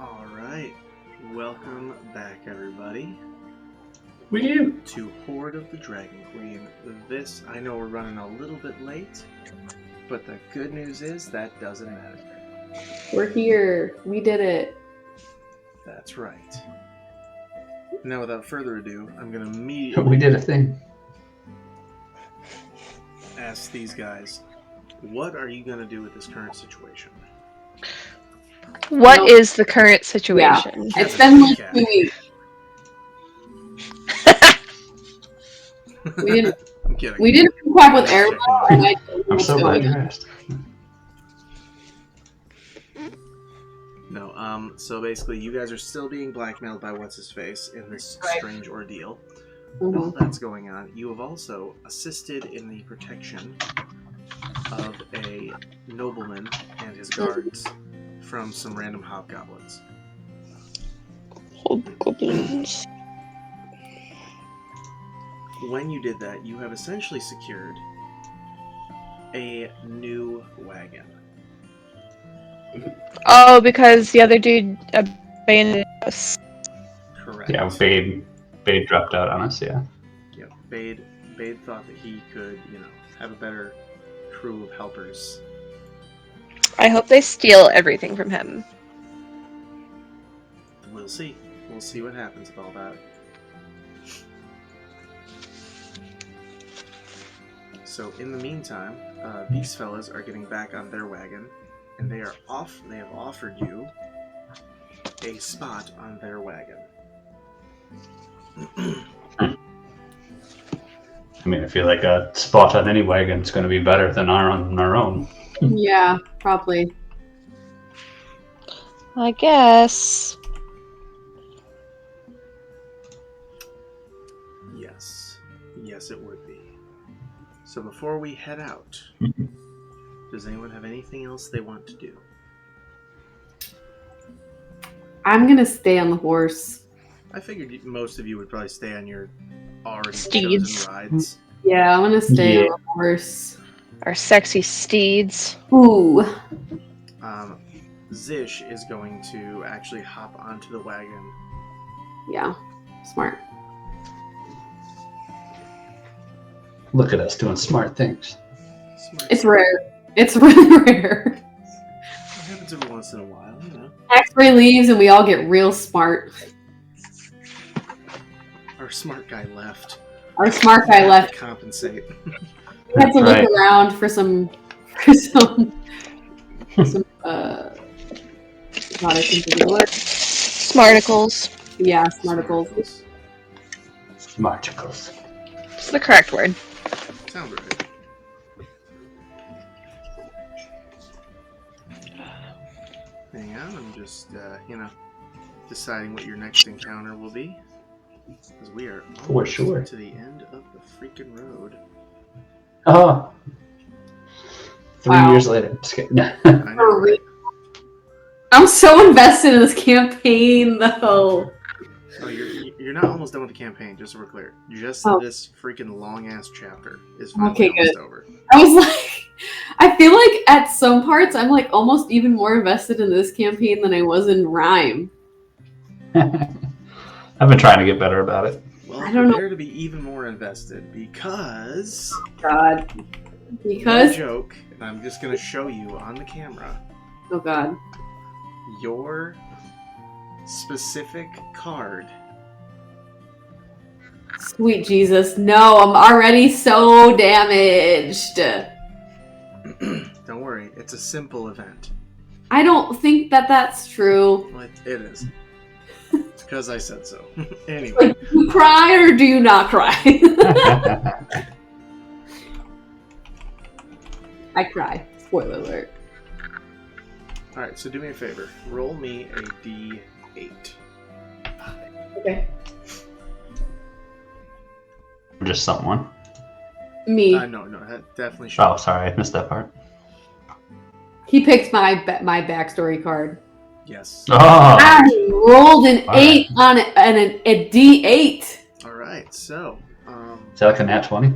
Alright, welcome back everybody to Hoard of the Dragon Queen. This, I know we're running a little bit late, but the good news is that doesn't matter. We're here. We did it. That's right. Now without further ado, I'm going to immediately We did a thing. ask these guys, what are you going to do with this current situation? What is the current situation? Yeah. It's been like 2 weeks. I'm kidding. We didn't keep up with Airwell, and I'm so glad you asked. No, so basically you guys are still being blackmailed by What's-His-Face in this strange ordeal. Mm-hmm. While that's going on, you have also assisted in the protection of a nobleman and his guards from some random hobgoblins. Hobgoblins. When you did that, you have essentially secured a new wagon. Oh, because the other dude abandoned us. Correct. Yeah, Bade dropped out on us, yeah. Yep. Bade thought that he could, have a better crew of helpers. I hope they steal everything from him. We'll see. We'll see what happens with all that. So in the meantime, these fellas are getting back on their wagon, and they have offered you a spot on their wagon. I mean, I feel like a spot on any wagon is going to be better than our own. Yeah, probably. I guess. Yes, it would be. So before we head out, does anyone have anything else they want to do? I'm gonna stay on the horse. I figured most of you would probably stay on your already Steeds. chosen rides. Yeah, I'm gonna stay on the horse. Our sexy steeds. Ooh. Zish is going to actually hop onto the wagon. Yeah, smart. Look at us doing smart things. Smart. It's rare. It's really rare. It happens every once in a while, X-ray leaves and we all get real smart. Our smart guy left. Our smart guy left. To compensate. We had to look around for some not I think of the word. Smarticles. Yeah, smarticles. Smarticles. It's the correct word. Sounds right. Hang on, I'm just, deciding what your next encounter will be. Because we are almost to the end of the freaking road. Oh. 3 Wow. years later. Just kidding. I know, right? I'm so invested in this campaign, though. Oh, you're not almost done with the campaign, just so we're clear. Just this freaking long-ass chapter is finally almost over. I was like, I feel like at some parts I'm like almost even more invested in this campaign than I was in Rhyme. I've been trying to get better about it. Well, I don't know. prepare to be even more invested because... God. Because... No joke, and I'm just going to show you on the camera. Oh, God. Your specific card. Sweet Jesus. No, I'm already so damaged. Don't worry, it's a simple event. I don't think that that's true. Well, it is. It's because I said so. Anyway. Like, do you cry or do you not cry? I cry. Spoiler alert. Alright, so do me a favor. Roll me a D8. Okay. Just someone. Me. No, that definitely should. Oh, sorry, I missed that part. He picked my backstory card. Yes. Oh! I rolled an All 8 on it and a D8. Alright, so... Is that like a nat 20?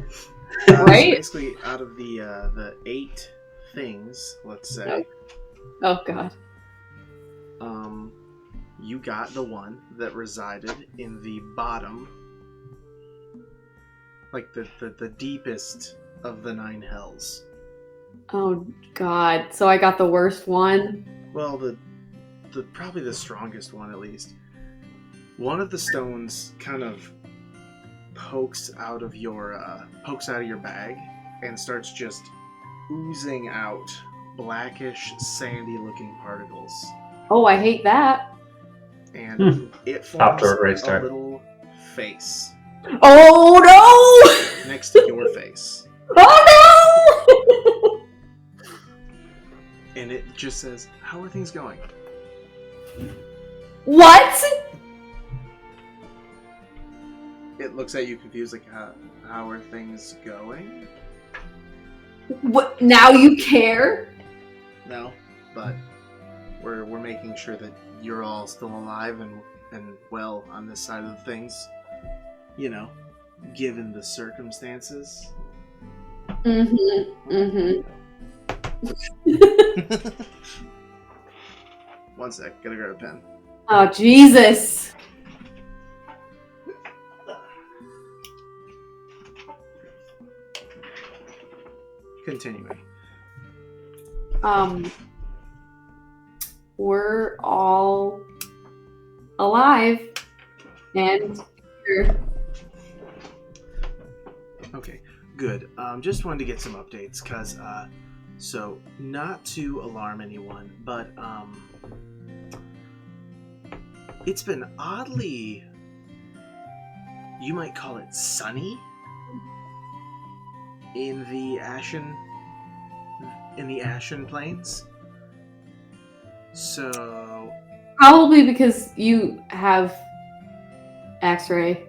Right? Basically, out of the 8 things, let's say... Oh, God. you got the one that resided in the bottom, like the deepest of the 9 hells. Oh God! So I got the worst one. Well, the probably the strongest one, at least. One of the stones kind of pokes out of your bag and starts just oozing out blackish, sandy-looking particles. Oh, I hate that. And it forms a little face. Oh no! Next to your face. Oh no! And it just says, "How are things going?" What? It looks at you confused, like, how are things going? What? Now you care? No, but we're making sure that you're all still alive and well on this side of things. You know, given the circumstances. Mm-hmm. Mm-hmm. One sec, gotta grab a pen. Oh, Jesus. Continuing. We're all alive and here. Okay, good. Just wanted to get some updates, cause so not to alarm anyone, but it's been oddly, you might call it sunny in the Ashen Plains. So Probably because you have X-ray.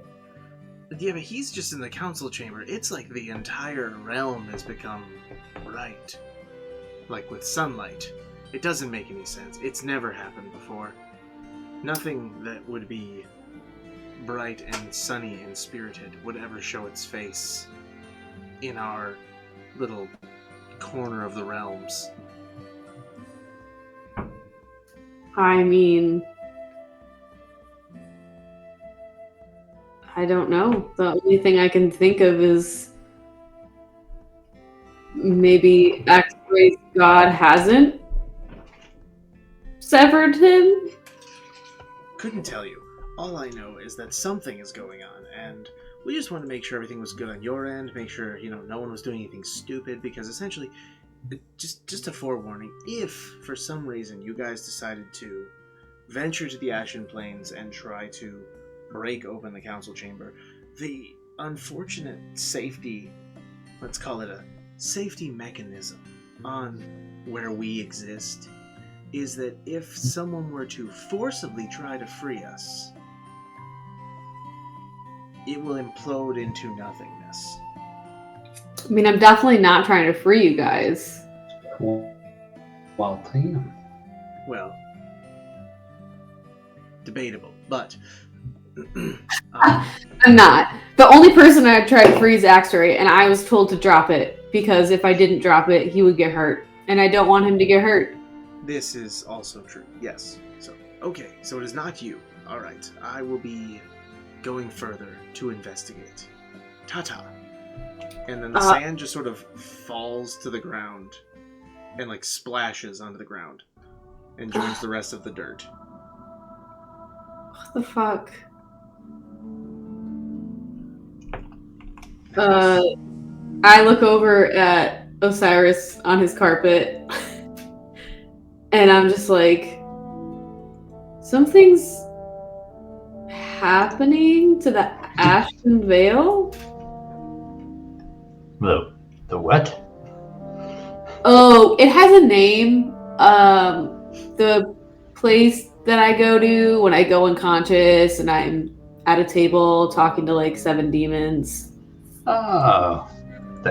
yeah, but he's just in the council chamber. It's like the entire realm has become bright, like with sunlight. It doesn't make any sense. It's never happened before. Nothing that would be bright and sunny and spirited would ever show its face in our little corner of the realms. I mean, I don't know. The only thing I can think of is maybe X-Ray's God hasn't severed him? Couldn't tell you. All I know is that something is going on, and we just wanted to make sure everything was good on your end, make sure, no one was doing anything stupid, because essentially, just a forewarning, if for some reason you guys decided to venture to the Ashen Plains and try to break open the council chamber, the unfortunate safety, let's call it a safety mechanism on where we exist, is that if someone were to forcibly try to free us, it will implode into nothingness. I mean, I'm definitely not trying to free you guys. Well, damn. Well, debatable, but I'm not. The only person I tried to free is X-Ray, and I was told to drop it, because if I didn't drop it, he would get hurt. And I don't want him to get hurt. this is also true, yes. So, okay, so it is not you. Alright, I will be going further to investigate. Ta-ta. And then the sand just sort of falls to the ground and splashes onto the ground and joins the rest of the dirt. What the fuck? I look over at Osiris on his carpet and I'm just like, something's happening to the Ashen Veil? The what? Oh, it has a name. The place that I go to when I go unconscious and I'm at a table talking to 7 demons. Oh.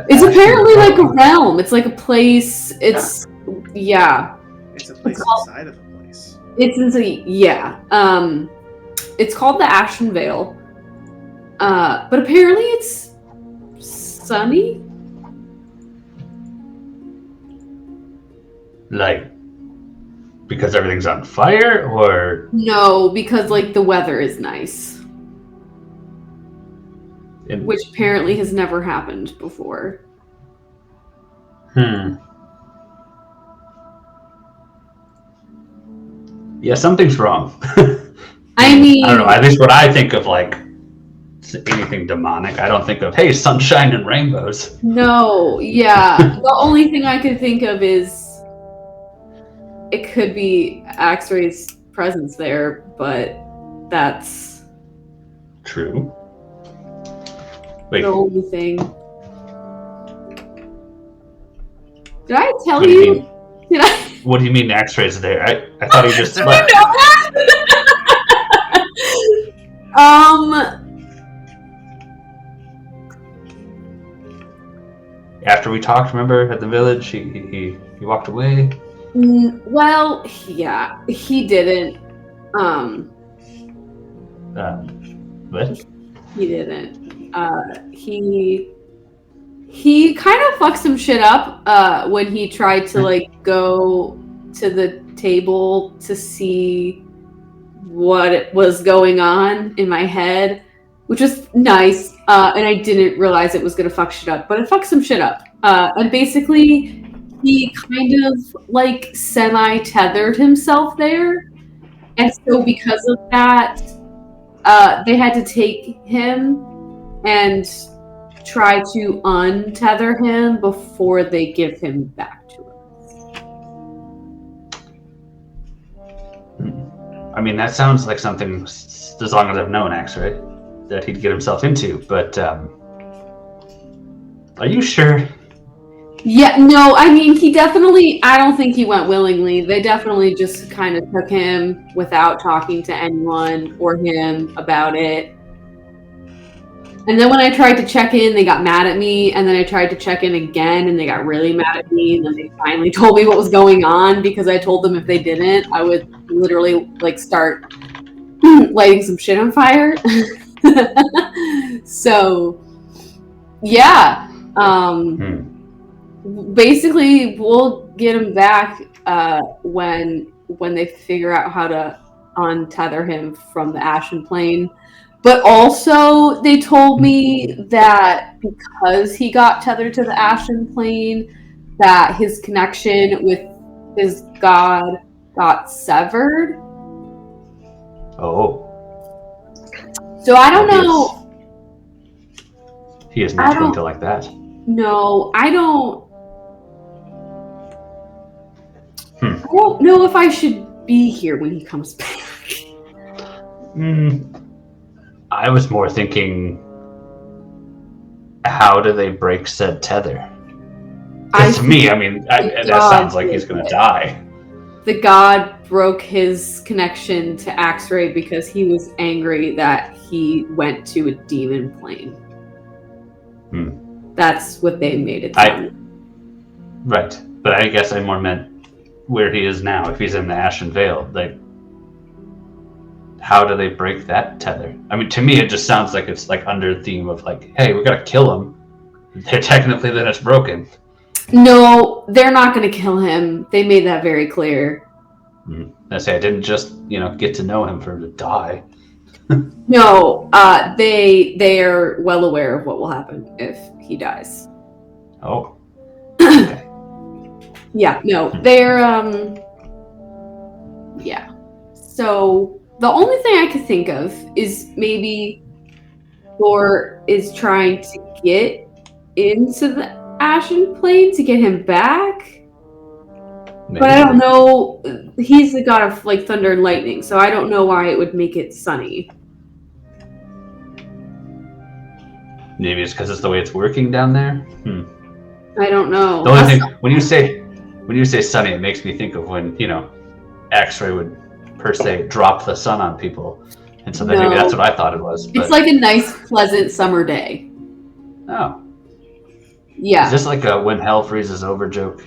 It's apparently like a realm. It's like a place. It's yeah. It's a place inside of a place. It's it's called the Ashen Veil. But apparently it's sunny. Like Because everything's on fire, or No, because like the weather is nice, which apparently has never happened before. Yeah, something's wrong. I mean, I don't know. At least what I think of, like anything demonic, I don't think of, hey, sunshine and rainbows. No, yeah. The only thing I could think of is it could be X-Ray's presence there, but that's true. Wait. The only thing. Did I tell you? Did I? What do you mean X-Ray's there? I thought he just left. After we talked, remember, at the village, he walked away. Well, yeah, he didn't. What? He didn't. He kind of fucked some shit up when he tried to like go to the table to see what was going on in my head, which was nice, and I didn't realize it was gonna fuck shit up, but it fucked some shit up. And basically, he kind of like semi-tethered himself there, and so because of that, they had to take him and try to untether him before they give him back to us. I mean, that sounds like something, as long as I've known X-Ray, that he'd get himself into, but are you sure? Yeah, no, I mean, I don't think he went willingly. They definitely just kind of took him without talking to anyone or him about it. And then when I tried to check in, they got mad at me. And then I tried to check in again, and they got really mad at me. And then they finally told me what was going on, because I told them if they didn't, I would literally like start lighting some shit on fire. So, yeah. Basically, we'll get him back when they figure out how to untether him from the Ashen Plane. But also, they told me that because he got tethered to the Ashen Plane, that his connection with his god got severed. Oh. So I don't know. He is not going to like that. No, I don't. I don't know if I should be here when he comes back. I was more thinking, how do they break said tether? Because to me, I mean, that sounds like he's going to die. The god broke his connection to X-Ray because he was angry that he went to a demon plane. That's what they made it sound. Right, but I guess I more meant where he is now, if he's in the Ashen Veil. Like, how do they break that tether? I mean, to me, it just sounds like it's like under the theme of like, hey, we gotta kill him. Technically, then it's broken. No, they're not going to kill him. They made that very clear. I say I didn't just, get to know him for him to die. No, they are well aware of what will happen if he dies. Oh. Okay. Yeah, no, they're yeah. So the only thing I could think of is maybe Thor is trying to get into the Ashen Plane to get him back. Maybe. But I don't know. He's the god of like thunder and lightning, so I don't know why it would make it sunny. Maybe it's because it's the way it's working down there. I don't know. The only thing when you say sunny, it makes me think of when X-Ray would per se drop the sun on people, and so then maybe that's what I thought it was. But... It's like a nice, pleasant summer day. Oh. Yeah. Is this like a when hell freezes over joke?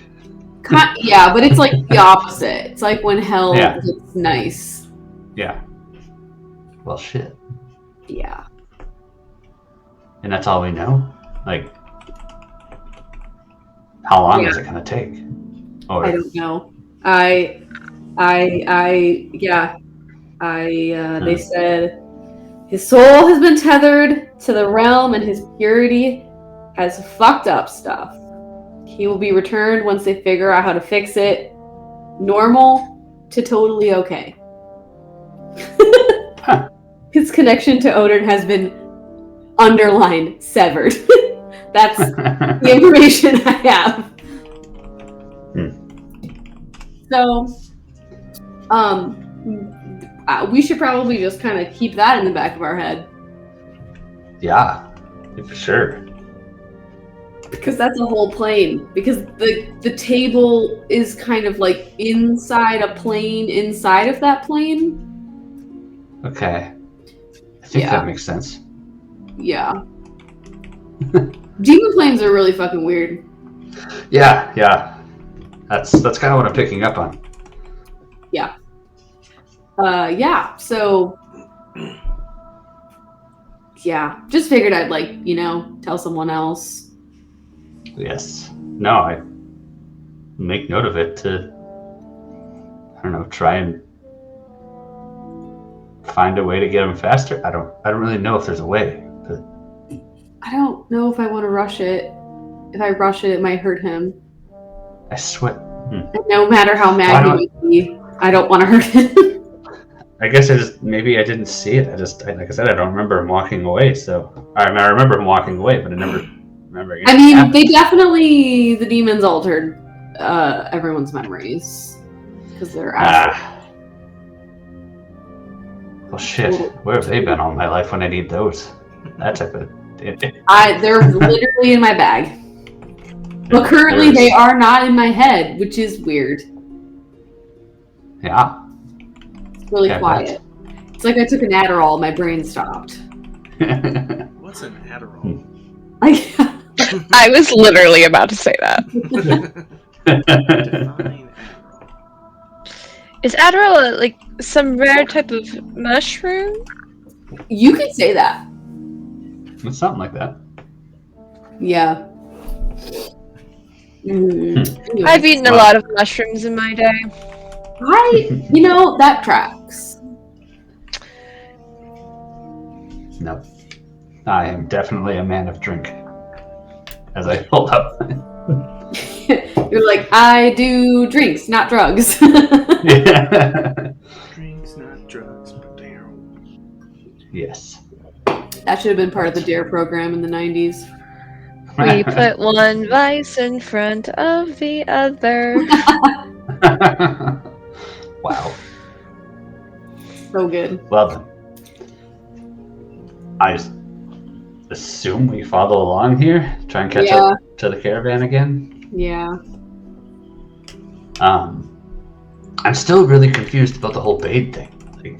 Yeah, but it's like the opposite. It's like when hell gets nice. Yeah. Well, shit. Yeah. And that's all we know? Like, how long is it going to take? Or... I don't know. They said his soul has been tethered to the realm and his purity has fucked up stuff. He will be returned once they figure out how to fix it. Normal to totally okay. His connection to Odin has been underlined, severed. That's the information I have. So, we should probably just kind of keep that in the back of our head. Yeah, for sure. Because that's a whole plane. Because the table is kind of like inside a plane inside of that plane. Okay. I think that makes sense. Yeah. Demon planes are really fucking weird. Yeah. That's kind of what I'm picking up on. Yeah. So just figured I'd tell someone else. Yes. No, I make note of it to, I don't know, try and find a way to get him faster. I don't really know if there's a way. But I don't know if I want to rush it. If I rush it, it might hurt him. I swear. No matter how mad he might be, I don't want to hurt him. I guess maybe I didn't see it. Like I said, I don't remember him walking away. So I remember him walking away, but I never remember. I mean, the demons altered everyone's memories because they're well, shit. Where have they been all my life when I need those? That type of. They're literally in my bag. But currently, they are not in my head, which is weird. Yeah. It's really quiet. It's like I took an Adderall, my brain stopped. What's an Adderall? I was literally about to say that. Define Adderall. Is Adderall like some rare type of mushroom? You could say that. It's something like that. Yeah. I've eaten a lot of mushrooms in my day. That tracks. No. I am definitely a man of drink. As I hold up. You're like, I do drinks, not drugs. Yeah. Drinks, not drugs. Yes. That should have been part of the DARE program in the 90s. We put one vice in front of the other. Wow. So good. Well then. I assume we follow along here. Try and catch up to the caravan again. Yeah. I'm still really confused about the whole Bade thing. Like,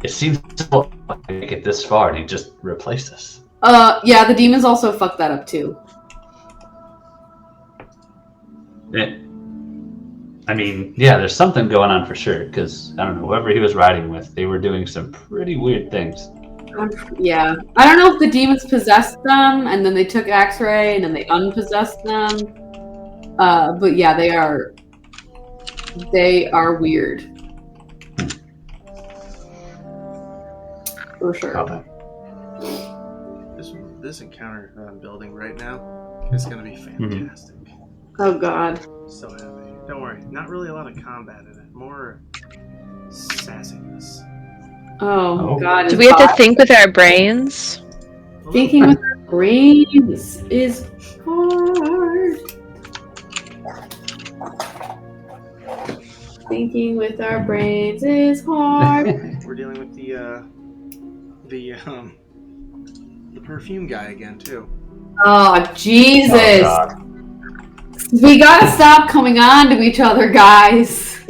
it seems to make it this far and he just replaced us. The demons also fucked that up too. There's something going on for sure, because, I don't know, whoever he was riding with, they were doing some pretty weird things. Yeah. I don't know if the demons possessed them, and then they took X-ray, and then they unpossessed them. But yeah, they are weird. For sure. Okay. This encounter that I'm building right now is going to be fantastic. Oh god. So happy. Don't worry, not really a lot of combat in it. More sassiness. Oh god. Do we have to think with our brains? Thinking with our brains is hard. Thinking with our brains is hard. We're dealing with the perfume guy again too. Oh Jesus! Oh, we gotta stop coming on to each other, guys.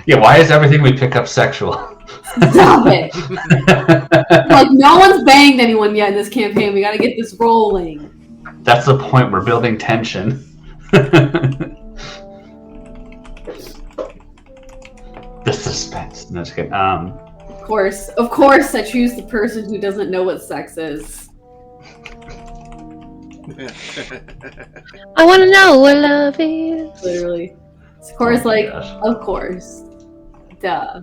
Yeah, why is everything we pick up sexual? Stop it! Like, no one's banged anyone yet in this campaign. We gotta get this rolling. That's the point. We're building tension. The suspense. No, just kidding. Of course, I choose the person who doesn't know what sex is. I want to know what love is. Literally. Sakura's like, gosh. of course. Duh.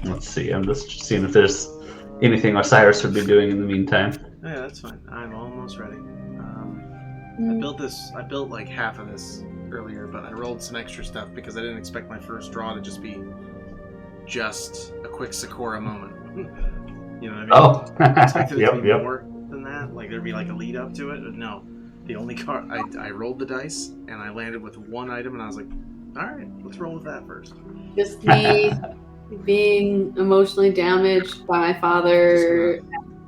Let's see. I'm just seeing if there's anything Osiris would be doing in the meantime. Oh, yeah, that's fine. I'm almost ready. I built like half of this earlier, but I rolled some extra stuff because I didn't expect my first draw to just be just a quick Sakura moment. You know what I mean? I expected it to be more than that. Like there'd be like a lead up to it, but no. The only card I rolled the dice and I landed with one item, and I was like, all right, let's roll with that first. Just me being emotionally damaged by my father.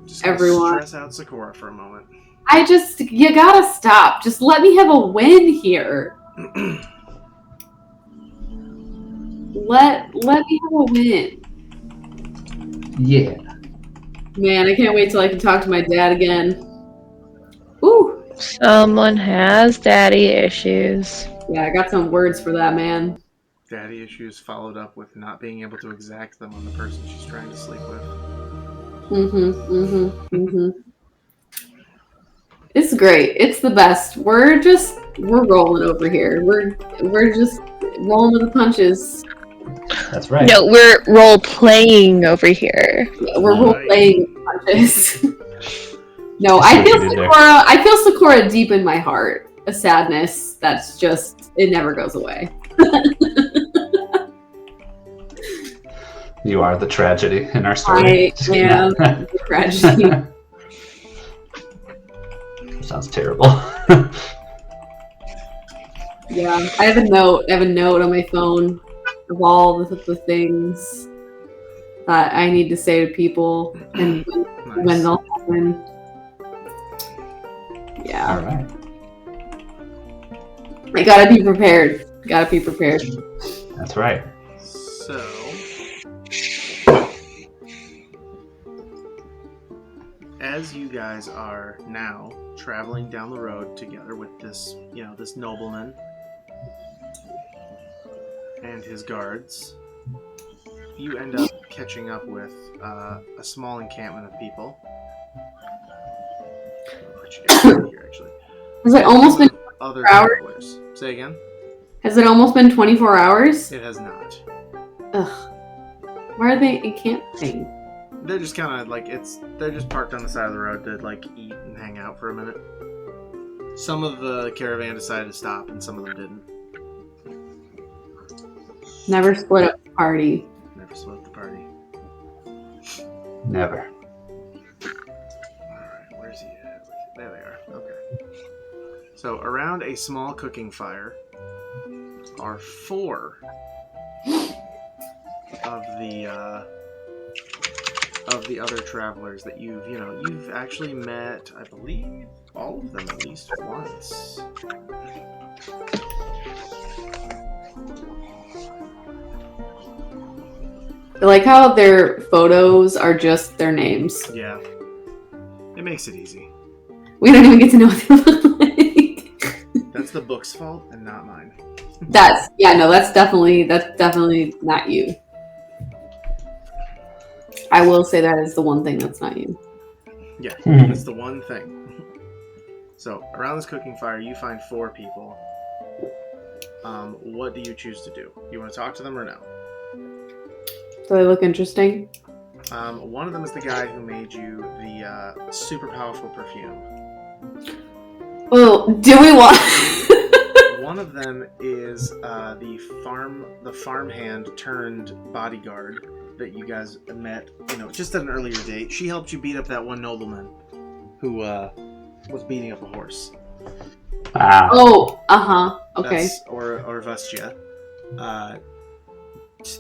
Just gonna everyone. Stress out Sakura for a moment. You gotta stop. Just let me have a win here. Let me have a win. Yeah. Man, I can't wait till I can talk to my dad again. Ooh. Someone has daddy issues. Yeah, I got some words for that, man. Daddy issues followed up with not being able to exact them on the person she's trying to sleep with. It's great. It's the best. We're rolling over here. We're just rolling with the punches. That's right. No, we're role playing over here. Yeah, we're role playing with punches. No, I feel Sakura deep in my heart. A sadness that's just, it never goes away. You are the tragedy in our story. I am the tragedy. Sounds terrible. Yeah, I have a note on my phone of all the things that I need to say to people and when they'll happen. Yeah. All right. I gotta be prepared. That's right. So, as you guys are now traveling down the road together with this, this nobleman and his guards, you end up catching up with a small encampment of people. I'll put you guys right here, actually. Has it almost been 24 hours? Travelers. Say again? Has it almost been 24 hours? It has not. Ugh. Why are they encamping? They're just kind of like, they're just parked on the side of the road to like eat and hang out for a minute. Some of the caravan decided to stop and some of them didn't. Never split up the party. Never split up the party. Never. Alright, where's he at? There they are. Okay. So around a small cooking fire are 4 of the other travelers that you've actually met, I believe, all of them at least once. I like how their photos are just their names. Yeah. It makes it easy. We don't even get to know what they look like. That's the book's fault and not mine. That's definitely not you. I will say that is the one thing that's not you. Yeah, that's the one thing. So, around this cooking fire, you find 4 people. What do you choose to do? You want to talk to them or no? Do they look interesting? One of them is the guy who made you the super powerful perfume. Well, do we want... One of them is the farmhand turned bodyguard that you guys met, just at an earlier date. She helped you beat up that one nobleman who was beating up a horse. Wow. Oh, okay. That's Orvastia.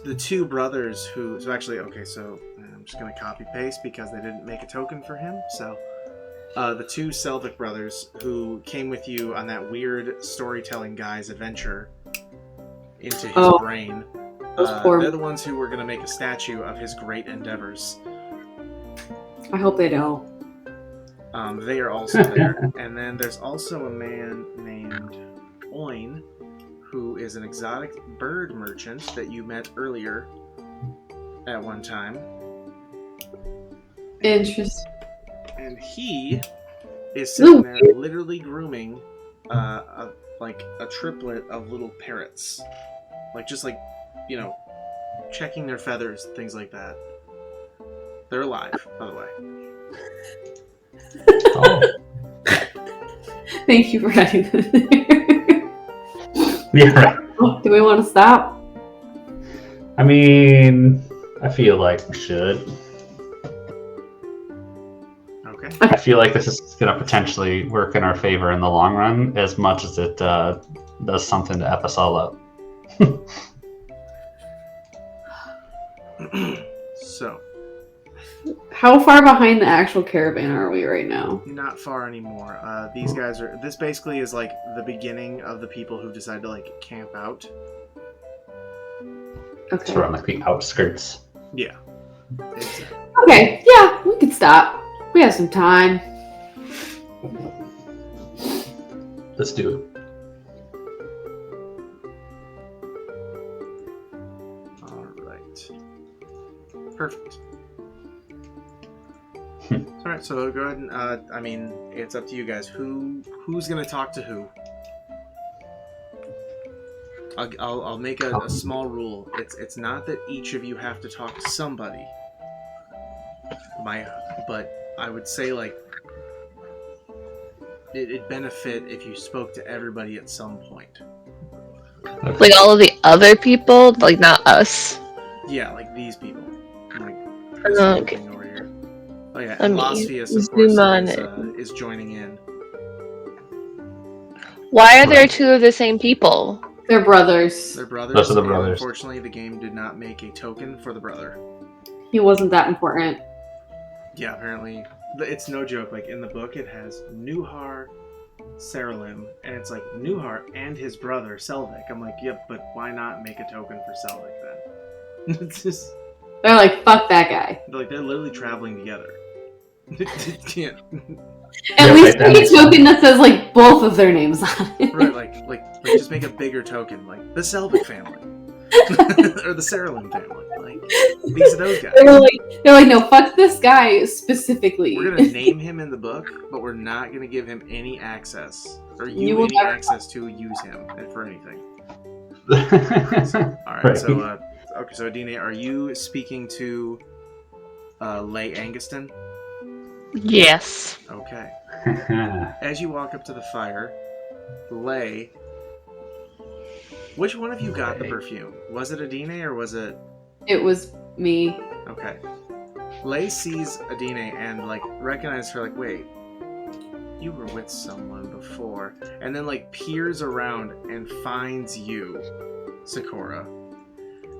The 2 brothers who... So actually, okay, so I'm just going to copy paste because they didn't make a token for him. So the 2 Selvik brothers who came with you on that weird storytelling guy's adventure into his brain. They're the ones who were going to make a statue of his great endeavors. I hope they don't. They are also there. And then there's also a man named Oin, who is an exotic bird merchant that you met earlier at one time. Interesting. And he is sitting there literally grooming a like a triplet of little parrots. Like, just like, you know, checking their feathers, things like that. They're alive, by the way. Oh. Thank you for adding that there. Yeah. Do we want to stop? I mean, I feel like we should. Okay. I feel like this is going to potentially work in our favor in the long run, as much as it does something to F us all up. So, how far behind the actual caravan are we right now? not far anymore. These guys are. This basically is like the beginning of the people who decide to like camp out. Okay. So we're on like the outskirts. Yeah. Exactly. Okay. Yeah, we could stop. We have some time. Let's do it. All right. Perfect. All right. So go ahead and. I mean, it's up to you guys. Who's gonna talk to who? I'll make a small rule. It's not that each of you have to talk to somebody. But I would say like it'd benefit if you spoke to everybody at some point. Like all of the other people, like not us. Yeah, like these people. Like Okay. thing over here. Oh yeah, Let and me Lasfius, of zoom course, on is joining in. Why are there two of the same people? They're brothers. They're brothers. Those are the and brothers. Unfortunately, the game did not make a token for the brother. He wasn't that important. Yeah, apparently. It's no joke. Like, in the book, it has Nuhar, Saralim, and it's like Nuhar and his brother, Selvik. I'm like, yep, but why not make a token for Selvik then? It's just... They're like, fuck that guy. They're literally traveling together. Can't. At least make a token that says, like, both of their names on it. Right, like just make a bigger token, like the Selvik family. Or the Saralim family. Like, these are those guys. They're like, no, fuck this guy specifically. We're gonna name him in the book, but we're not gonna give him any access or you any access to use him for anything. All right, so okay, so Adine, are you speaking to Lay Anguston? Yes. Okay. As you walk up to the fire, Lay, which one of you got the perfume? Was it Adine or was it? It was me. Okay. Lay sees Adine and like recognizes her. Like, wait, you were with someone before, and then like peers around and finds you, Sakura,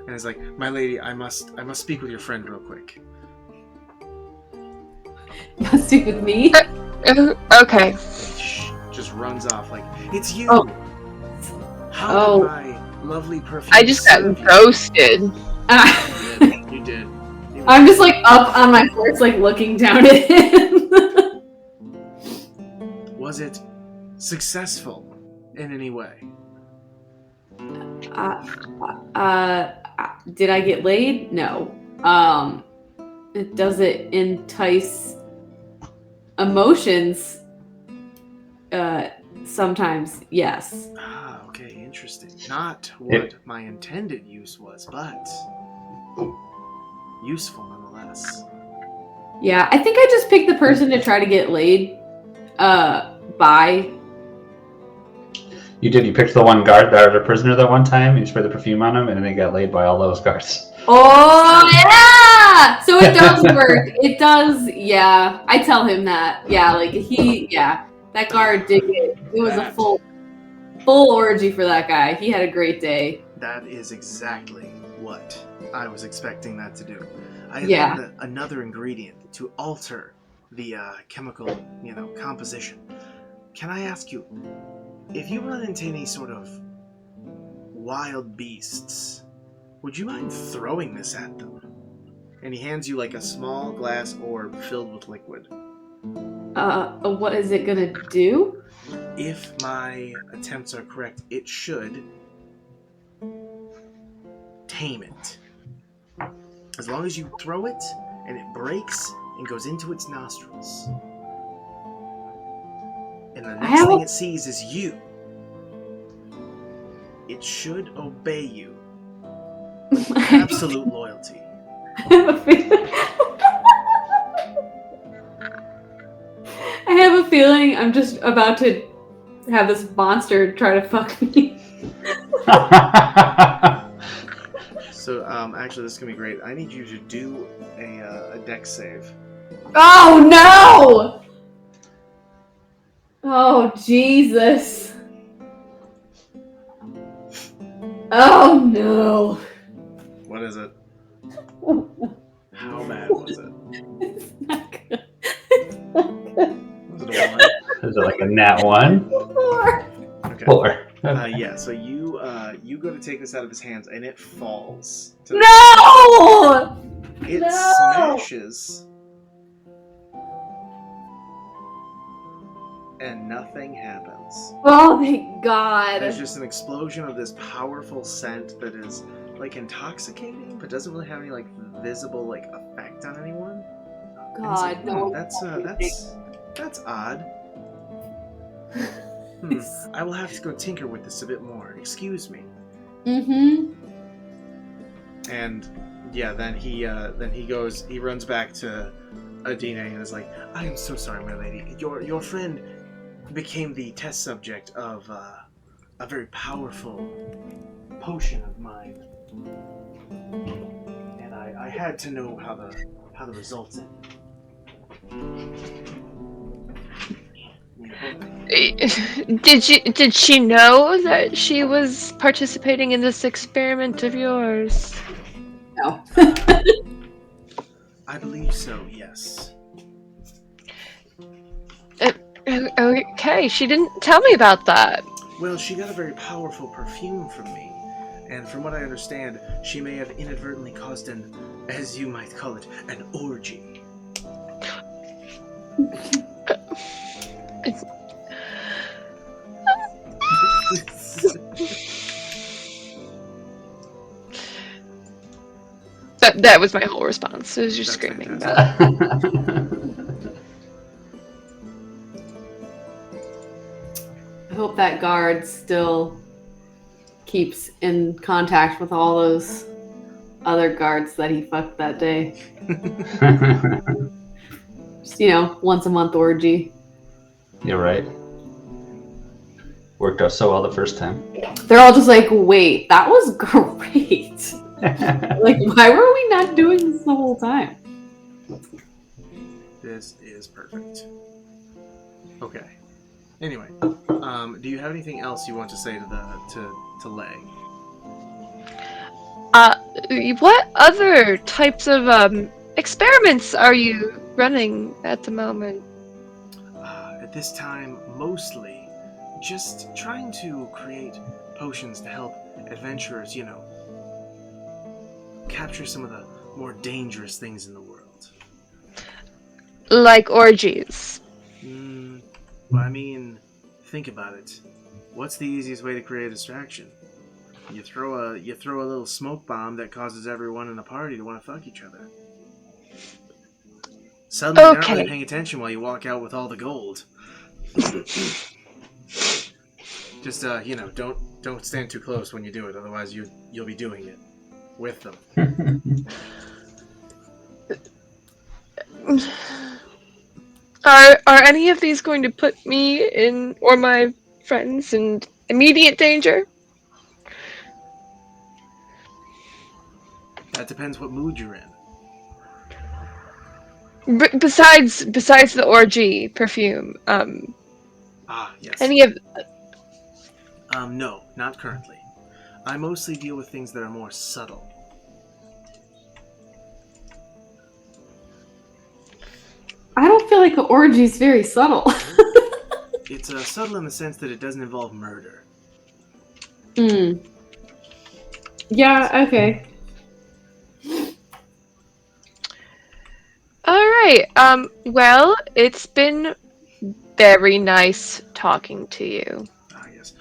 and is like, my lady, I must speak with your friend real quick. You want to speak with me? Okay. Just runs off like, it's you. Oh. How did my lovely perfume? I just got ghosted. You did. I'm just like up on my horse, like looking down at him. Was it successful in any way? Did I get laid? No. Does it entice emotions? Sometimes, yes. Ah, okay, interesting. Not what my intended use was, but useful nonetheless. Yeah, I think I just picked the person to try to get laid by. You did. You picked the one guard that was a prisoner that one time, and you sprayed the perfume on him, and then they got laid by all those guards. Oh, yeah! So it does work. It does, yeah. I tell him that. Yeah, like that guard did it. It was a full orgy for that guy. He had a great day. That is exactly what I was expecting that to do. I had another ingredient to alter the chemical, composition. Can I ask you, if you run into any sort of wild beasts, would you mind throwing this at them? And he hands you like a small glass orb filled with liquid. What is it gonna do? If my attempts are correct, it should tame it. As long as you throw it and it breaks and goes into its nostrils. And the next thing it sees is you. it should obey you. With absolute loyalty. I have a feeling I'm just about to have this monster try to fuck me. So, actually, this is gonna be great. I need you to do a dex save. Oh no! Oh Jesus! Oh no! What is it? How bad was it? It's not good. Was it a 1? Is it like a nat 1? 4. Okay. 4. Yeah. So you go to take this out of his hands, and it falls. No! It No! smashes, and nothing happens. Oh thank God! There's just an explosion of this powerful scent that is like intoxicating, but doesn't really have any like visible like effect on anyone. God, like, no. That's odd. I will have to go tinker with this a bit more. Excuse me. Mm-hmm. And yeah, then he runs back to Adina and is like, I am so sorry, my lady. Your friend became the test subject of a very powerful potion of mine. And I had to know how the results ended. Did she know that she was participating in this experiment of yours? No. I believe so, yes. Okay, she didn't tell me about that. Well, she got a very powerful perfume from me. And from what I understand, she may have inadvertently caused an, as you might call it, an orgy. That was my whole response. It was just That's screaming. I hope that guard still keeps in contact with all those other guards that he fucked that day. Just, once a month orgy. You're right. Worked out so well the first time. They're all just like, wait, that was great. Like, why were we not doing this the whole time? This is perfect. Okay. Anyway, do you have anything else you want to say to Lay? What other types of experiments are you running at the moment? At this time, mostly just trying to create potions to help adventurers, capture some of the more dangerous things in the world. Like orgies. Well, I mean, think about it. What's the easiest way to create a distraction? You throw a little smoke bomb that causes everyone in the party to want to fuck each other. Suddenly, they're not really paying attention while you walk out with all the gold. Just don't stand too close when you do it, otherwise you'll be doing it with them. Are any of these going to put me in or my friends in immediate danger? That depends what mood you're in. Besides the orgy perfume, yes. Any of no, not currently. I mostly deal with things that are more subtle. I don't feel like an orgy is very subtle. It's subtle in the sense that it doesn't involve murder. Yeah, okay. Alright, well, it's been very nice talking to you. Yes.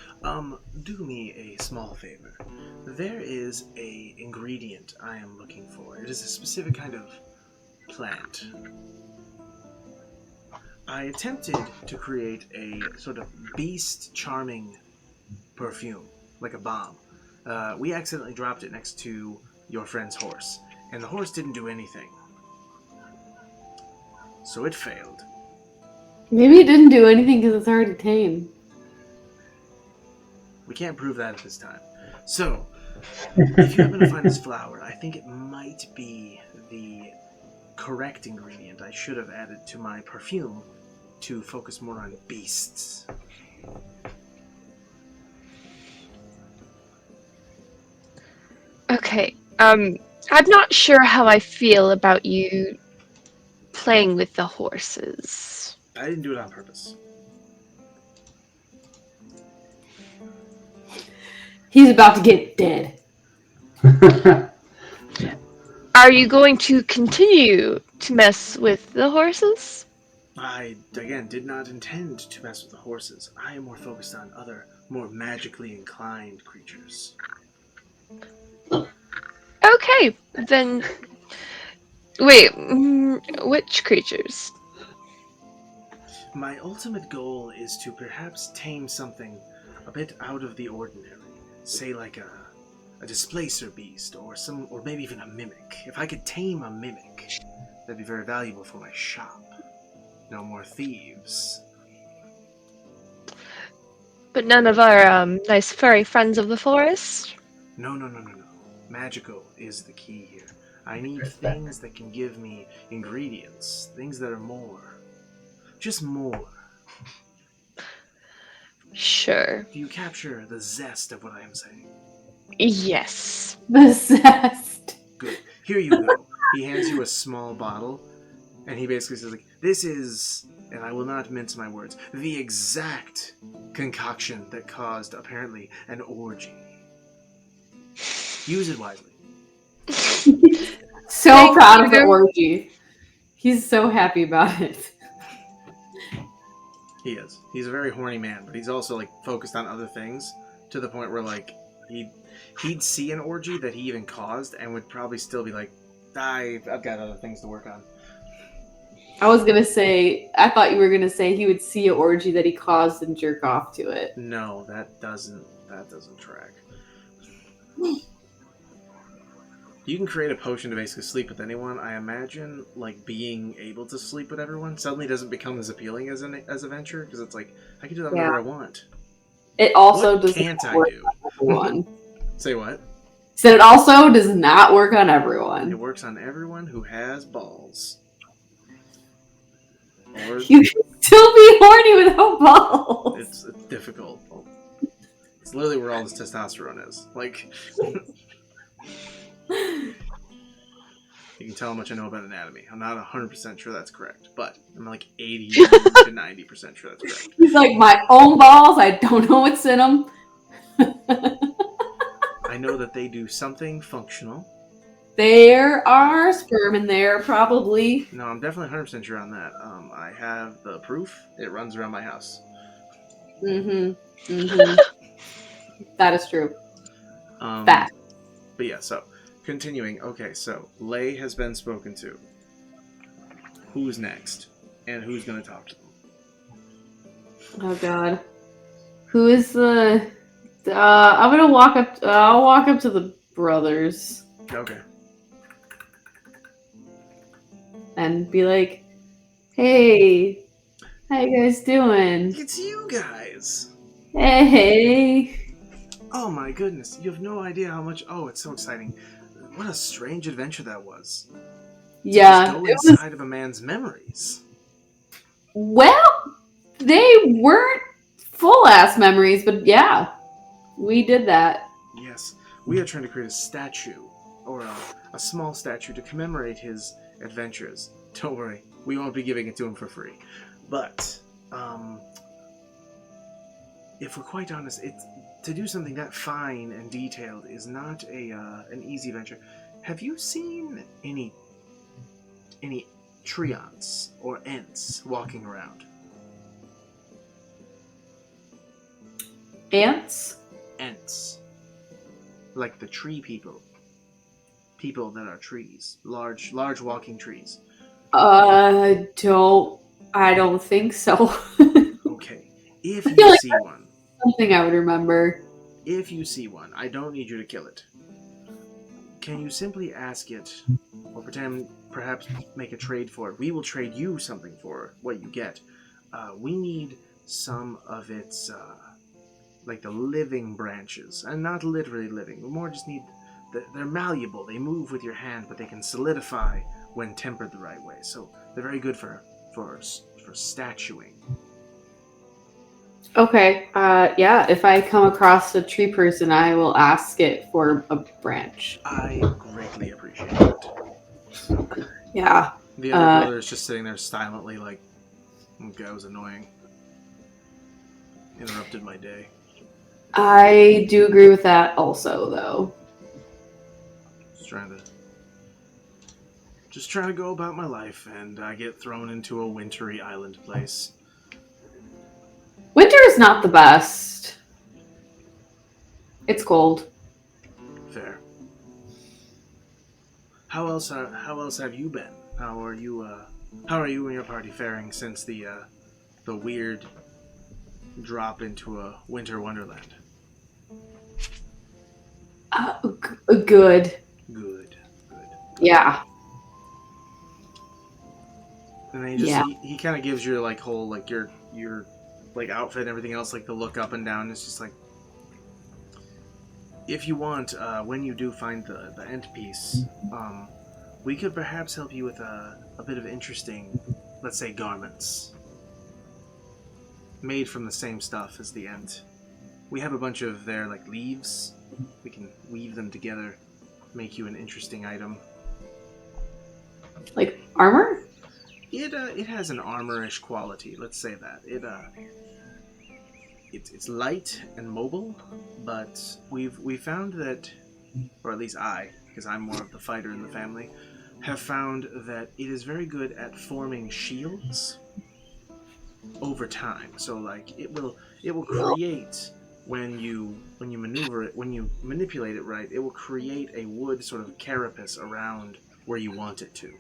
Do me a small favor. There is a ingredient I am looking for. It is a specific kind of plant. I attempted to create a sort of beast charming perfume, like a bomb, We accidentally dropped it next to your friend's horse, and the horse didn't do anything. So it failed. Maybe it didn't do anything because it's already tame. We can't prove that at this time. So, if you happen to find this flower, I think it might be the correct ingredient I should have added to my perfume to focus more on beasts. Okay. I'm not sure how I feel about you playing with the horses. I didn't do it on purpose. He's about to get dead. Are you going to continue to mess with the horses? I, again, did not intend to mess with the horses. I am more focused on other, more magically inclined creatures. Okay, then... Wait, which creatures? My ultimate goal is to perhaps tame something a bit out of the ordinary. Say like a displacer beast or maybe even a mimic. If I could tame a mimic, that'd be very valuable for my shop. No more thieves. But none of our nice furry friends of the forest? No. Magical is the key here. I need things that can give me ingredients. Things that are more. Just more. Sure. Do you capture the zest of what I am saying? Yes. The zest. Good. Here you go. He hands you a small bottle, and he basically says, like, this is, and I will not mince my words, the exact concoction that caused, apparently, an orgy. Use it wisely. So proud of the orgy. He's so happy about it. He is. He's a very horny man, but he's also, like, focused on other things to the point where, like, he'd see an orgy that he even caused and would probably still be like, I've got other things to work on. I was gonna say, I thought you were gonna say he would see an orgy that he caused and jerk off to it. No, that doesn't track. You can create a potion to basically sleep with anyone. I imagine, like, being able to sleep with everyone suddenly doesn't become as appealing as a venture, because it's like, I can do that whenever I want. It also what can't I do? Everyone. Say what? Said it also does not work on everyone. It works on everyone who has balls. Or you can still be horny without balls. It's difficult. It's literally where all this testosterone is. Like, you can tell how much I know about anatomy. I'm not 100% sure that's correct, but I'm like 80 to 90% sure that's correct. He's like, my own balls, I don't know what's in them. I know that they do something functional. There are sperm in there, probably. No, I'm definitely 100% sure on that. I have the proof. It runs around my house. That is true. But yeah, so, continuing. Okay, so, Lay has been spoken to. Who's next? And who's going to talk to them? Oh, God. Who is the... I'm going to walk up... I'll walk up to the brothers. Okay. And be like, hey, how you guys doing? It's you guys! Hey! Oh my goodness, you have no idea how much... Oh, it's so exciting. What a strange adventure that was. Yeah. To just go inside of a man's memories. Well, they weren't full-ass memories, but yeah, we did that. Yes, we are trying to create a statue, or a small statue to commemorate his adventures. Don't worry, we won't be giving it to him for free. But, if we're quite honest, to do something that fine and detailed is not an easy venture. Have you seen any treants or ents walking around? Ants? Ents. Like the tree people. People that are trees. Large walking trees. I don't think so. Okay. If you see one. Something I would remember. if you see one, I don't need you to kill it. Can you simply ask it, or perhaps make a trade for it? We will trade you something for what you get. We need some of its, like the living branches, and not literally living. We more just need, they're malleable. They move with your hand, but they can solidify when tempered the right way. So they're very good for statuing. Okay. Yeah. If I come across a tree person, I will ask it for a branch. I greatly appreciate it. Yeah. The other brother is just sitting there silently, like, okay, that was annoying. Interrupted my day. I do agree with that also, though. Just trying to go about my life, and I get thrown into a wintry island place. Winter is not the best. It's cold. Fair. How else have you been? How are you and your party faring since the weird drop into a winter wonderland? Good. Good. Yeah. And then he kind of gives you like whole like your like outfit and everything else, like the look up and down. It's just like, if you want, when you do find the end piece, we could perhaps help you with a bit of interesting, let's say, garments made from the same stuff as the end. We have a bunch of their like leaves. We can weave them together, make you an interesting item. Like armor? It has an armor-ish quality. Let's say that it's light and mobile, but we found that, or at least I, because I'm more of the fighter in the family, have found that it is very good at forming shields over time. So like it will create, when you maneuver it, when you manipulate it right, it will create a wood sort of carapace around where you want it to.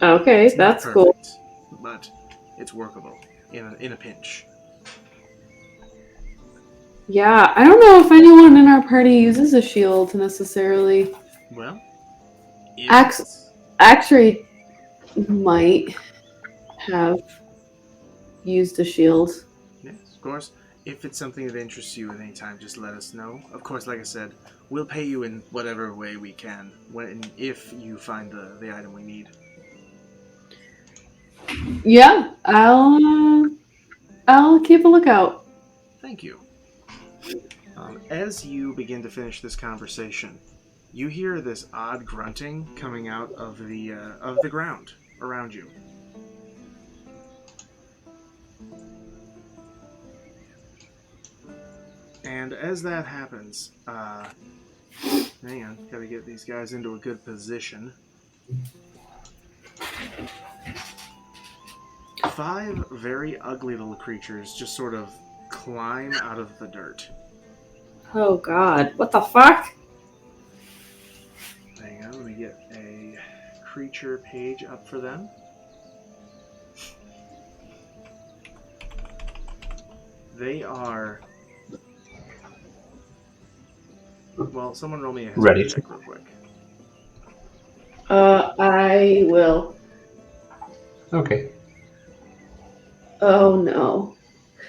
Okay, that's cool. But it's workable in a pinch. Yeah, I don't know if anyone in our party uses a shield necessarily. Well, actually might have used a shield. Yes, of course. If it's something that interests you at any time, just let us know. Of course, like I said, we'll pay you in whatever way we can if you find the item we need. Yeah, I'll keep a lookout. Thank you. As you begin to finish this conversation, you hear this odd grunting coming out of the ground around you. And as that happens, hang on, gotta get these guys into a good position. 5 very ugly little creatures just sort of climb out of the dirt. Oh god, what the fuck? Hang on, let me get a creature page up for them. They are... Well, someone roll me a history check real quick. I will. Okay. Oh no.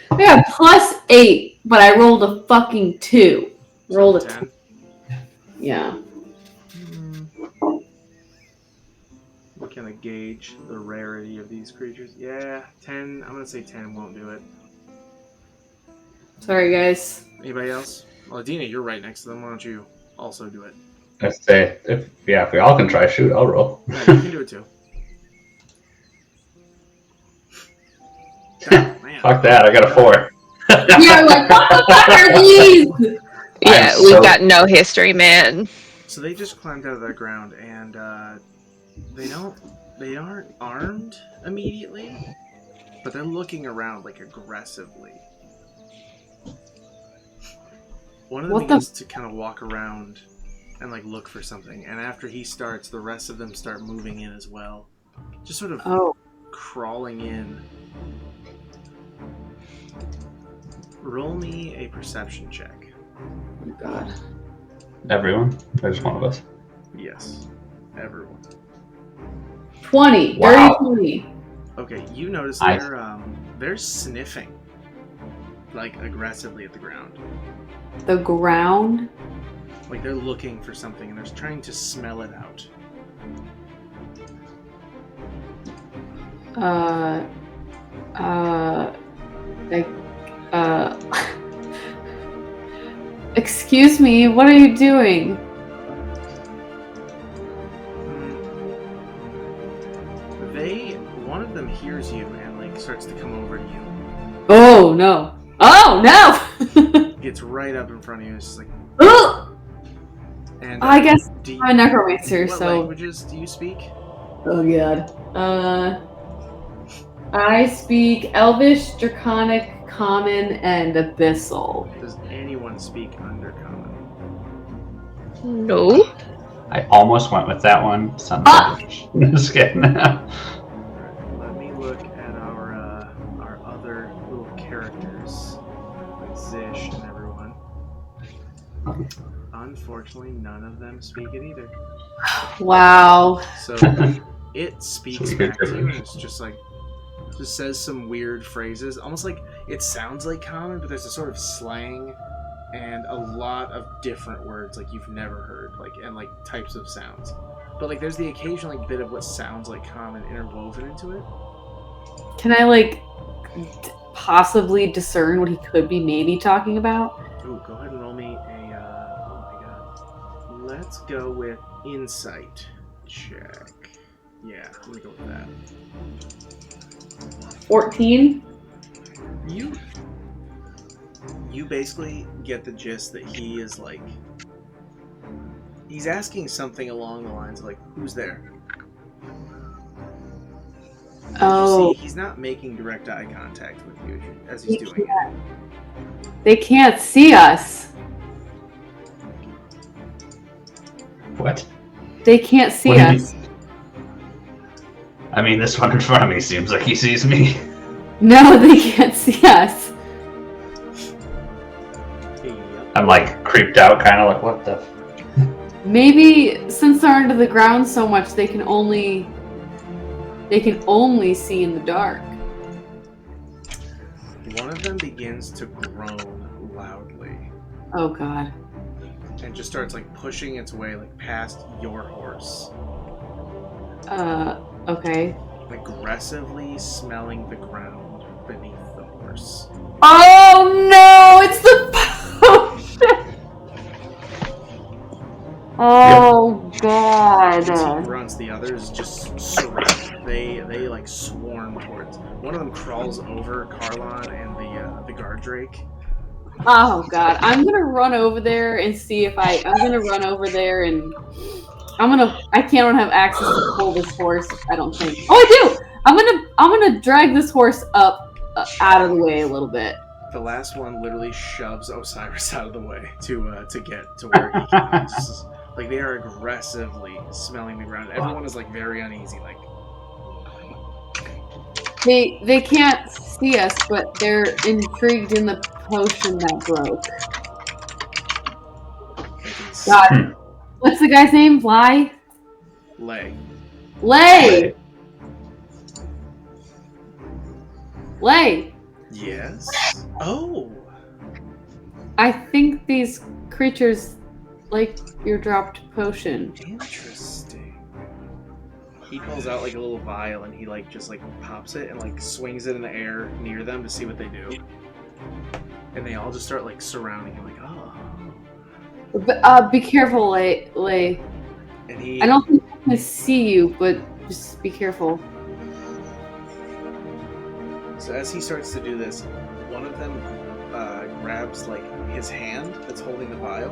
I got +8, but I rolled a fucking 2. Rolled a 10. Yeah. We kind of gauge the rarity of these creatures. Yeah, 10. I'm gonna say 10 won't do it. Sorry, guys. Anybody else? Well, Adina, you're right next to them. Why don't you also do it? I say, if we all can try shoot, I'll roll. Yeah, you can do it too. God, man. Fuck that, I got a 4. Yeah, like, what the fuck are these? Yeah, we've got no history, man. So they just climbed out of the ground, and they aren't armed immediately, but they're looking around like aggressively. One of them begins to kind of walk around and like look for something, and after he starts, the rest of them start moving in as well, just sort of crawling in. Roll me a perception check. Oh God. Everyone? Or just one of us? Yes, everyone. 20. Wow. Dirty 20. Okay, you notice Nice. they're sniffing, like, aggressively at the ground. The ground? Like, they're looking for something, and they're trying to smell it out. Excuse me, what are you doing? One of them hears you and, like, starts to come over to you. Oh, no. Oh, no! Gets right up in front of you and is just like... Ugh! And, I guess I'm a necromancer, what so... languages do you speak? Oh, God. I speak Elvish, Draconic, Common, and Abyssal. Does anyone speak Undercommon? No. I almost went with that one. Just kidding. Let me look at our other little characters, like Zish and everyone. Unfortunately, none of them speak it either. Wow. So it speaks back to you, and it's just like, just says some weird phrases, almost like it sounds like common, but there's a sort of slang and a lot of different words like you've never heard, like, and like types of sounds. But like there's the occasional like bit of what sounds like common interwoven into it. Can I like possibly discern what he could be maybe talking about? Ooh, go ahead and roll me a oh my god. Let's go with insight check. Yeah, I'm gonna go with that. 14? You basically get the gist that he is like, he's asking something along the lines of like, who's there? Oh. You see, he's not making direct eye contact with you as he's doing it. They can't see us. What? They can't see What do you us. mean? I mean, this one in front of me seems like he sees me. No, they can't see us. I'm like creeped out, kind of like, what the? Maybe since they're under the ground so much, they can only see in the dark. One of them begins to groan loudly. Oh God. And just starts like pushing its way like past your horse. Okay. Aggressively smelling the ground beneath the horse. Oh no! It's the potion! Oh God! As he grunts, the others just surround. They like swarm towards. One of them crawls over Carlon and the guard drake. Oh God! I'm gonna run over there and see if I'm gonna run over there and I can't have access to pull this horse. I don't think. Oh, I do. I'm gonna drag this horse up out of the way a little bit. The last one literally shoves Osiris out of the way to get to where he can. Just, like they are aggressively smelling the ground. Everyone is like very uneasy. Like they can't see us, but they're intrigued in the potion that broke. God, what's the guy's name? Lay. Yes. Oh. I think these creatures like your dropped potion. Interesting. He pulls out like a little vial and he like just like pops it and like swings it in the air near them to see what they do. And they all just start like surrounding him like, oh. But, be careful, Lay. And he... I don't think I can see you, but just be careful. So as he starts to do this, one of them grabs like his hand that's holding the vial.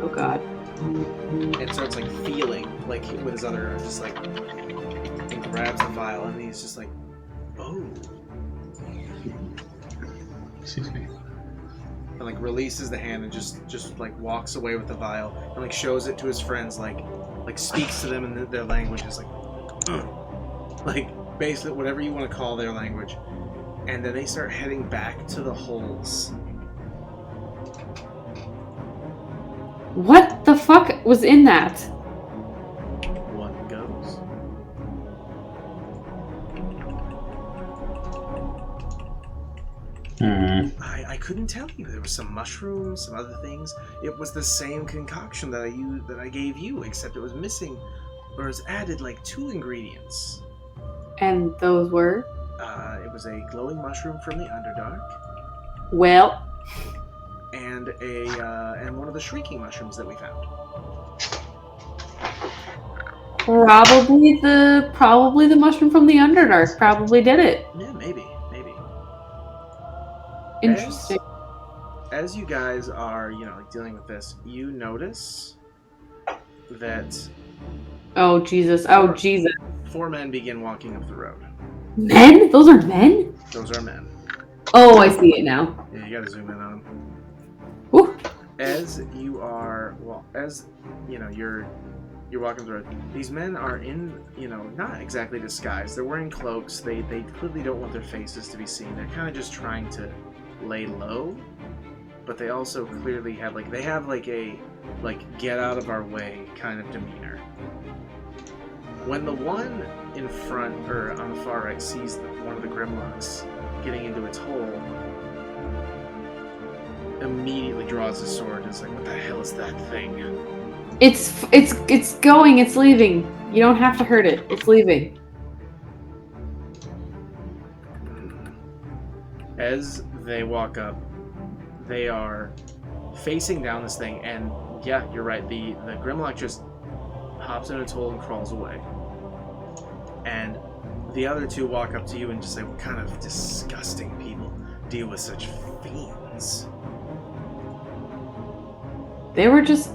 Oh God. And starts like feeling like with his other arm, just like, and grabs the vial and he's just like, oh. Excuse me. And like releases the hand and just like walks away with the vial and like shows it to his friends, like speaks to them in their languages, like basically whatever you want to call their language. And then they start heading back to the holes What the fuck was in that? One goes. I couldn't tell you. There was some mushrooms, some other things. It was the same concoction that I gave you, except it was missing, or was added like 2 ingredients. And those were? It was a glowing mushroom from the Underdark. Well. And one of the shrieking mushrooms that we found. Probably the mushroom from the Underdark probably did it. Yeah, maybe. Interesting. As you guys are, dealing with this, you notice that... Oh, Jesus. 4 men begin walking up the road. Men? Those are men? Those are men. Oh, I see it now. Yeah, you gotta zoom in on them. Woo. As you are, you're walking the road, these men are in, not exactly disguised. They're wearing cloaks. They clearly don't want their faces to be seen. They're kind of just trying to lay low, but they also clearly have a get out of our way kind of demeanor. When the one in front, or on the far right, sees one of the Grimlocks getting into its hole, immediately draws his sword and is like, what the hell is that thing? It's going, it's leaving. You don't have to hurt it. It's leaving. As they walk up, they are facing down this thing, and yeah, you're right, the Grimlock just hops in its hole and crawls away. And the other 2 walk up to you and just say, what kind of disgusting people deal with such fiends? They were just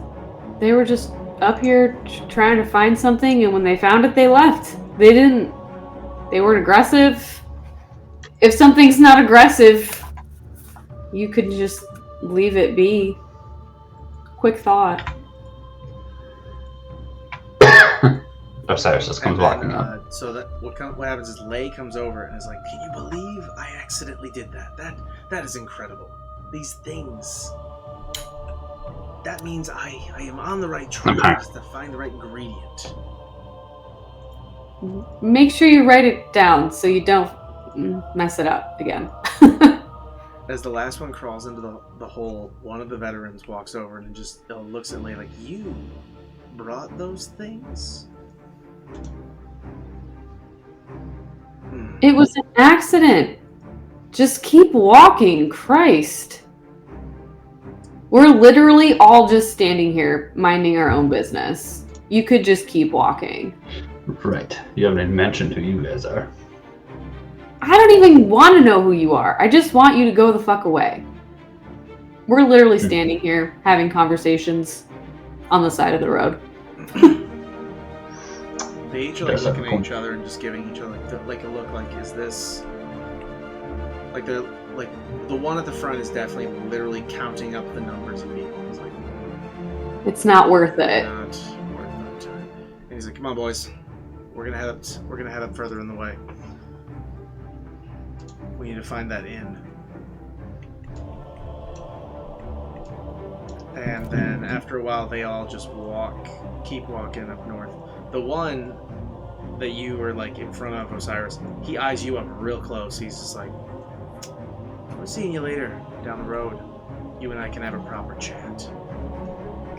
up here trying to find something, and when they found it, they left. They weren't aggressive. If something's not aggressive, you could just leave it be. Quick thought. Osiris just comes walking up. So that what happens is Lay comes over and is like, can you believe I accidentally did that? That is incredible. These things... That means I am on the right track to find the right ingredient. Make sure you write it down so you don't mess it up again. As the last one crawls into the hole, one of the veterans walks over and just looks at Lay like, you brought those things? It was an accident. Just keep walking, Christ. We're literally all just standing here minding our own business. You could just keep walking. Right. You haven't even mentioned who you guys are. I don't even want to know who you are. I just want you to go the fuck away. We're literally standing here having conversations on the side of the road. They each are looking at each other and just giving each other a look like, is this... the one at the front is definitely literally counting up the numbers of people. He's like, it's not worth it. Not worth the time. And he's like, come on, boys. We're gonna head up further in the way. We need to find that inn. And then after a while, they all just keep walking up north. The one that you were in front of, Osiris, he eyes you up real close. He's just like, we're seeing you later down the road. You and I can have a proper chat.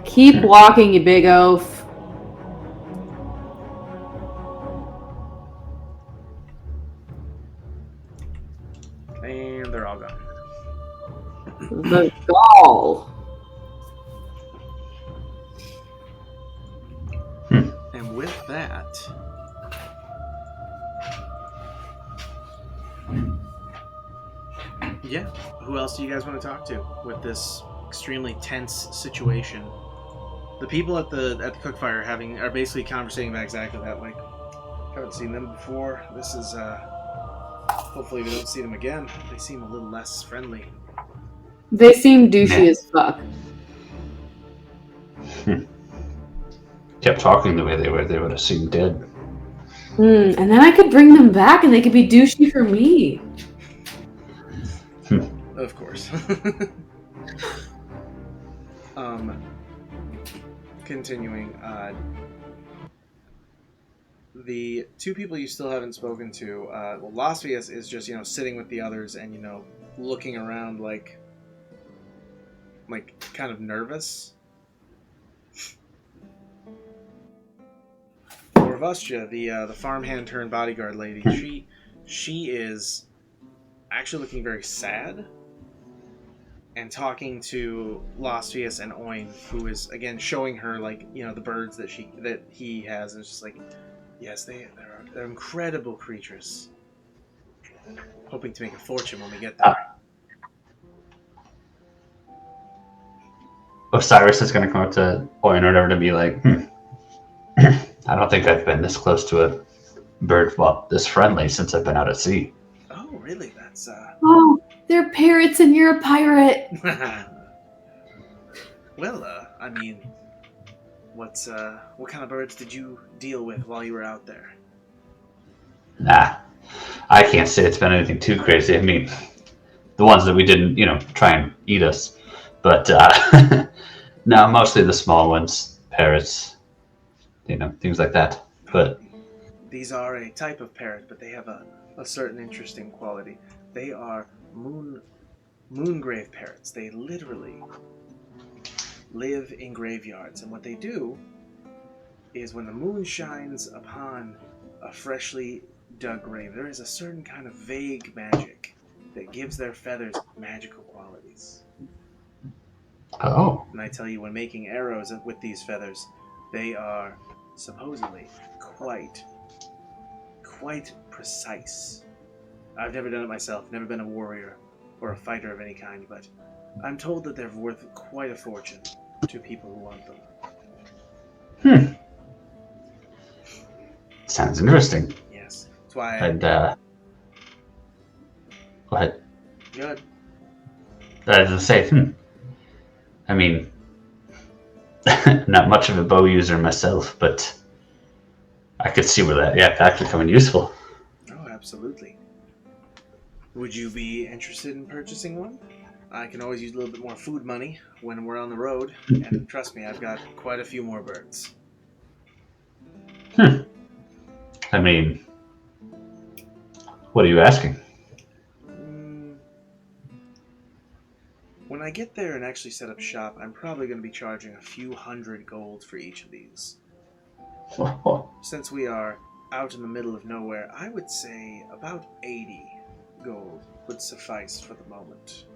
Keep walking, you big oaf. And they're all gone. The gall. And with that, yeah, who else do you guys want to talk to with this extremely tense situation? The people at the cookfire are basically conversating about exactly that. Like, haven't seen them before. This is hopefully we don't see them again. They seem a little less friendly. They seem douchey as fuck. Kept talking the way they would have seemed dead. And then I could bring them back and they could be douchey for me. Of course. continuing, the two people you still haven't spoken to, Lasvius is just, sitting with the others and, looking around like kind of nervous. Orvustia, the farmhand turned bodyguard lady, she is actually looking very sad and talking to Lasvius and Oin, who is again showing her the birds that he has, and it's just like, yes, they're incredible creatures. Hoping to make a fortune when we get there. Osiris is going to come up to Oin or whatever to be like, I don't think I've been this close to a bird, this friendly since I've been out at sea. Oh, really? That's Oh, they're parrots and you're a pirate. Well, I mean, what kind of birds did you deal with while you were out there? Nah, I can't say it's been anything too crazy. I mean, the ones that we didn't, try and eat us. But, no, mostly the small ones, parrots, things like that. But these are a type of parrot, but they have a certain interesting quality. They are moongrave parrots. They literally live in graveyards, and what they do is when the moon shines upon a freshly dug grave, there is a certain kind of vague magic that gives their feathers magical qualities. Oh. And I tell you, when making arrows with these feathers, they are supposedly quite precise. I've never done it myself, never been a warrior or a fighter of any kind, but I'm told that they're worth quite a fortune to people who want them. Sounds interesting. Yes. That's why go ahead. Good. I was going to say, I mean, not much of a bow user myself, but I could see where that, could actually come in useful. Oh, absolutely. Would you be interested in purchasing one? I can always use a little bit more food money when we're on the road, and trust me, I've got quite a few more birds. I mean, what are you asking? When I get there and actually set up shop, I'm probably going to be charging a few hundred gold for each of these. Since we are out in the middle of nowhere, I would say about 80 gold would suffice for the moment.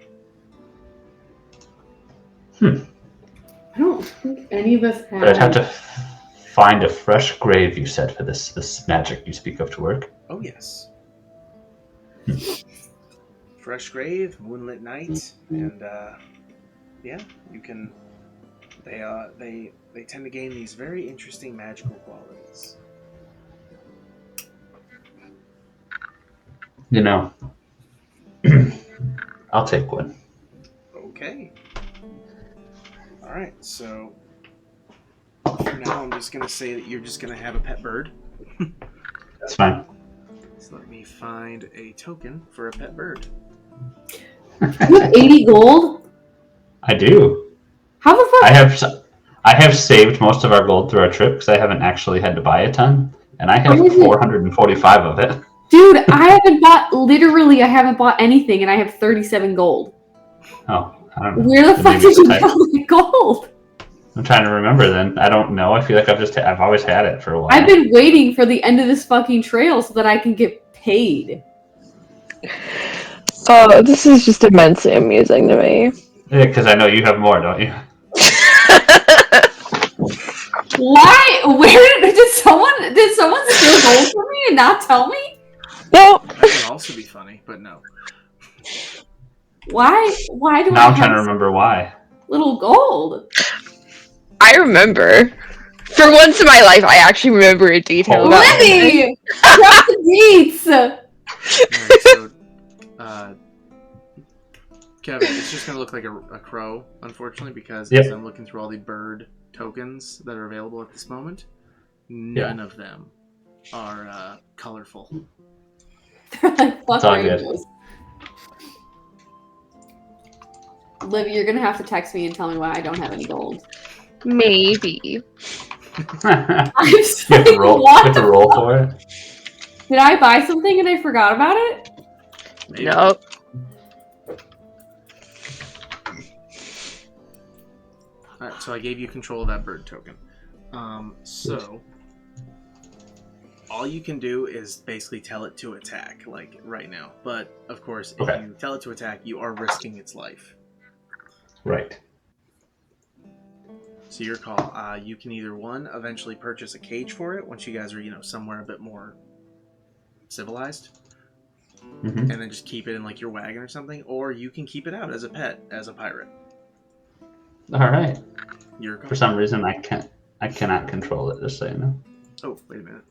I don't think any of us have. But I'd have to find a fresh grave, you said, for this magic you speak of to work. Oh, yes. Fresh grave, moonlit night, and you can. They tend to gain these very interesting magical qualities. I'll take one. Okay. All right. So for now, I'm just gonna say that you're just gonna have a pet bird. That's fine. So let me find a token for a pet bird. You have 80 gold? I do. How the fuck? I have saved most of our gold through our trip because I haven't actually had to buy a ton, and I have 445 of it. Dude, I haven't bought anything, and I have 37 gold. Oh, I don't know. Where the fuck did you get all the gold? I'm trying to remember then. I don't know. I feel like I've always had it for a while. I've been waiting for the end of this fucking trail so that I can get paid. Oh, this is just immensely amusing to me. Yeah, because I know you have more, don't you? Why? Did someone steal gold from me and not tell me? No. That would also be funny, but no. Why do now I I'm trying to remember why. Little gold? I remember. For once in my life, I actually remember a detail about Libby! Drop the deets! Alright, so, Kevin, it's just going to look like a crow, unfortunately, because as I'm looking through all the bird tokens that are available at this moment, none of them are colorful. They're like, fuck it's all rainbows. Libby, you're gonna have to text me and tell me why I don't have any gold. Maybe. I'm You have to roll. You have to roll for it. Did I buy something and I forgot about it? Maybe. No. Alright, so I gave you control of that bird token. So all you can do is basically tell it to attack, like right now. But of course, if you tell it to attack, you are risking its life. Right. So your call. You can either eventually purchase a cage for it once you guys are, somewhere a bit more civilized, and then just keep it in like your wagon or something, or you can keep it out as a pet, as a pirate. All right. Your call. For some reason, I cannot control it. Just so you know. Oh, wait a minute.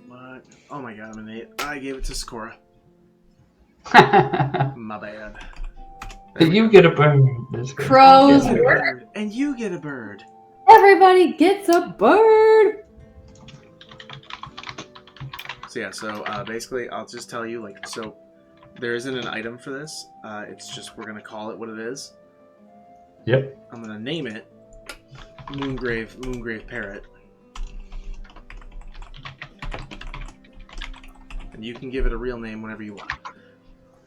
What? Oh my god, I'm an idiot. I gave it to Sakura. My bad. Did you get a bird? Crows. You get a bird, and you get a bird. Everybody gets a bird. So yeah, basically, I'll just tell you, so there isn't an item for this. It's just we're gonna call it what it is. Yep. I'm gonna name it Moongrave Parrot. And you can give it a real name whenever you want.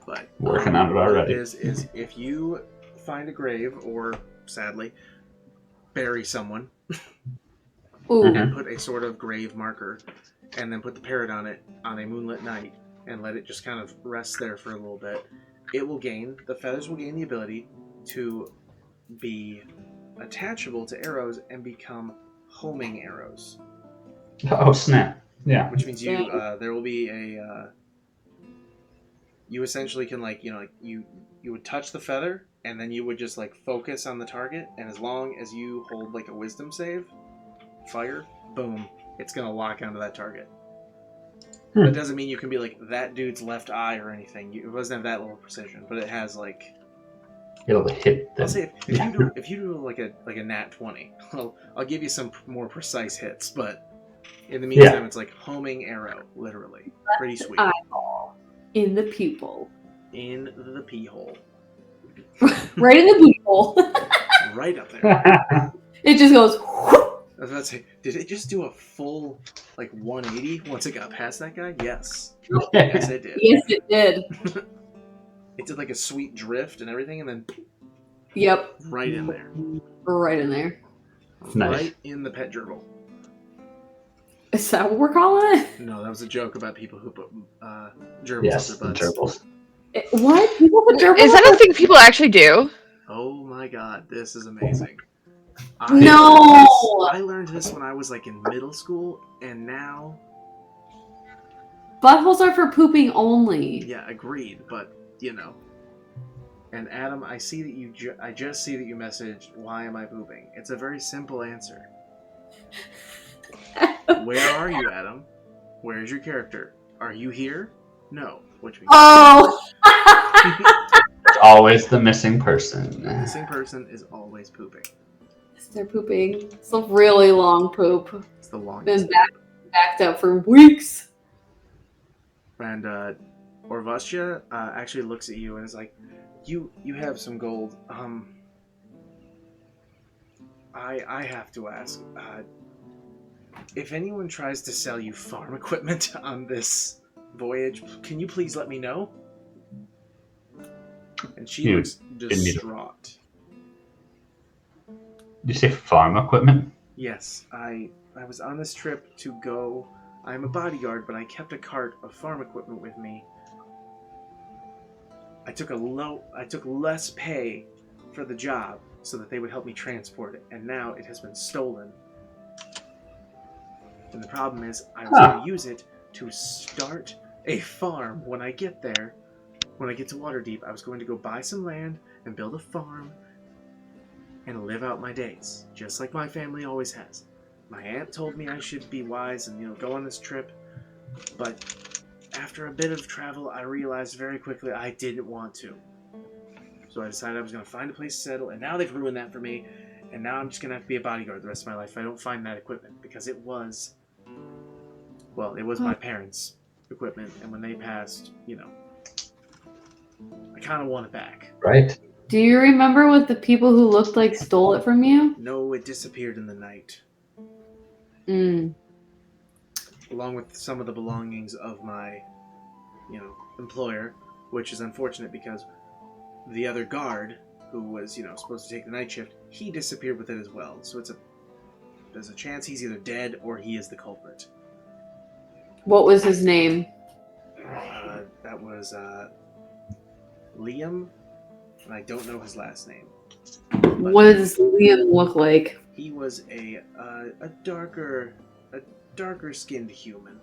But working on it already. What it is if you find a grave or, sadly, bury someone and put a sort of grave marker and then put the parrot on it on a moonlit night and let it just kind of rest there for a little bit, the feathers will gain the ability to be attachable to arrows and become homing arrows. Oh snap! Yeah. Which means there will be you essentially can you would touch the feather and then you would just focus on the target, and as long as you hold a wisdom save, fire, boom, it's gonna lock onto that target. That doesn't mean you can be that dude's left eye or anything. It doesn't have that level of precision, but it has it'll hit them. I'll say if you do like a nat 20, I'll give you some more precise hits, but in the meantime it's homing arrow, literally. Pretty sweet. Eyeball. In the pupil. In the pee hole. Right in the pupil. Right up there. It just goes. I was about to say, did it just do a full 180 once it got past that guy? Yes. Yes, it did. Yes, it did. It did a sweet drift and everything, and then Yep. Right in there. Right in there. Nice. Right in the pet gerbil. Is that what we're calling it? No, that was a joke about people who put gerbils up their butts. Gerbils. What? People put gerbils? Is that a thing people actually do? Oh my god, this is amazing. I learned this when I was in middle school, and now buttholes are for pooping only. Yeah, agreed, but And Adam, I see that I just see that you messaged, "Why am I pooping?" It's a very simple answer. Where are you, Adam? Where's your character? Are you here? No. Which means It's always the missing person. The missing person is always pooping. They're pooping. It's a really long poop. It's the longest. Been backed up for weeks. And Orvastia actually looks at you and is like, You have some gold. I have to ask. If anyone tries to sell you farm equipment on this voyage, can you please let me know? And she looks distraught. Did you say farm equipment? Yes, I was on this trip to go. I'm a bodyguard, but I kept a cart of farm equipment with me. I took less pay for the job so that they would help me transport it, and now it has been stolen. And the problem is, I was going to use it to start a farm when I get there. When I get to Waterdeep, I was going to go buy some land and build a farm and live out my days, just like my family always has. My aunt told me I should be wise and, go on this trip, but after a bit of travel, I realized very quickly I didn't want to. So I decided I was going to find a place to settle, and now they've ruined that for me, and now I'm just going to have to be a bodyguard the rest of my life if I don't find that equipment, because it was my parents' equipment, and when they passed, I kind of want it back. Right. Do you remember what the people who looked like stole it from you? No, it disappeared in the night. Along with some of the belongings of my, employer, which is unfortunate because the other guard, who was, supposed to take the night shift, he disappeared with it as well. So there's a chance he's either dead or he is the culprit. What was his name? That was Liam, and I don't know his last name. What does Liam look like? He was a darker skinned human.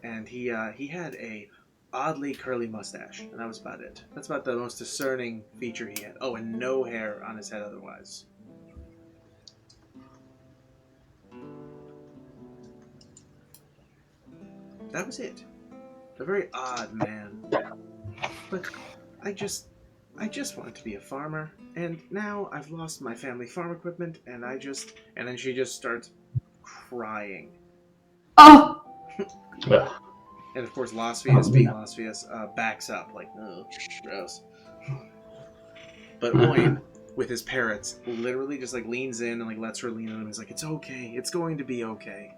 And he had a oddly curly mustache, and that was about it. That's about the most discerning feature he had. Oh, and no hair on his head otherwise. That was it. A very odd man. But I just wanted to be a farmer, and now I've lost my family farm equipment, and then she just starts crying. Oh! And of course, Lasvius, being Lasvius, backs up, like, oh, gross. But Oin, with his parrots, literally just, leans in and, lets her lean on him. He's like, it's okay. It's going to be okay.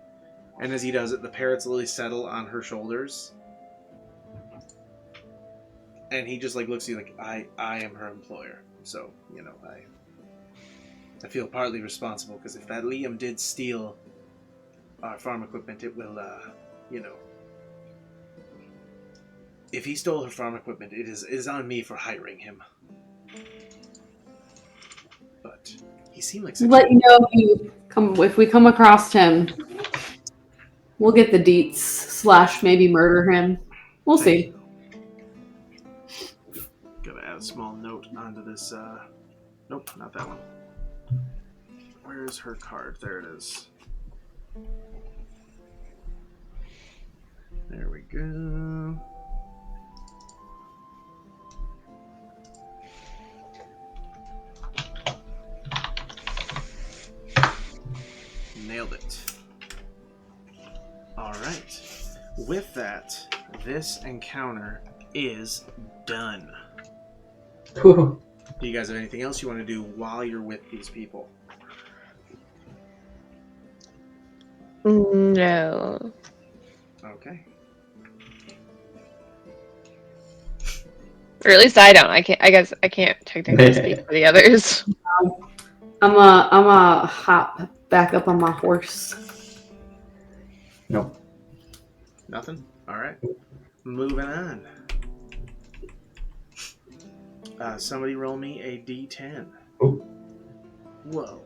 And as he does it, the parrots literally settle on her shoulders. And he just, looks at you like, I am her employer. So, I feel partly responsible, because if that Liam did steal our farm equipment, it will, if he stole her farm equipment, it is on me for hiring him. But he seemed like such Let you know if we come across him. We'll get the deets / maybe murder him. We'll see. Gotta add a small note onto this. Nope, not that one. Where's her card? There it is. There we go. Nailed it. Alright. With that, this encounter is done. Do you guys have anything else you want to do while you're with these people? No. Okay. Or at least I don't. I guess I can't technically speak for the others. I'm a hop back up on my horse. Nope. Nothing? Alright. Moving on. Somebody roll me a D10. Ooh. Whoa.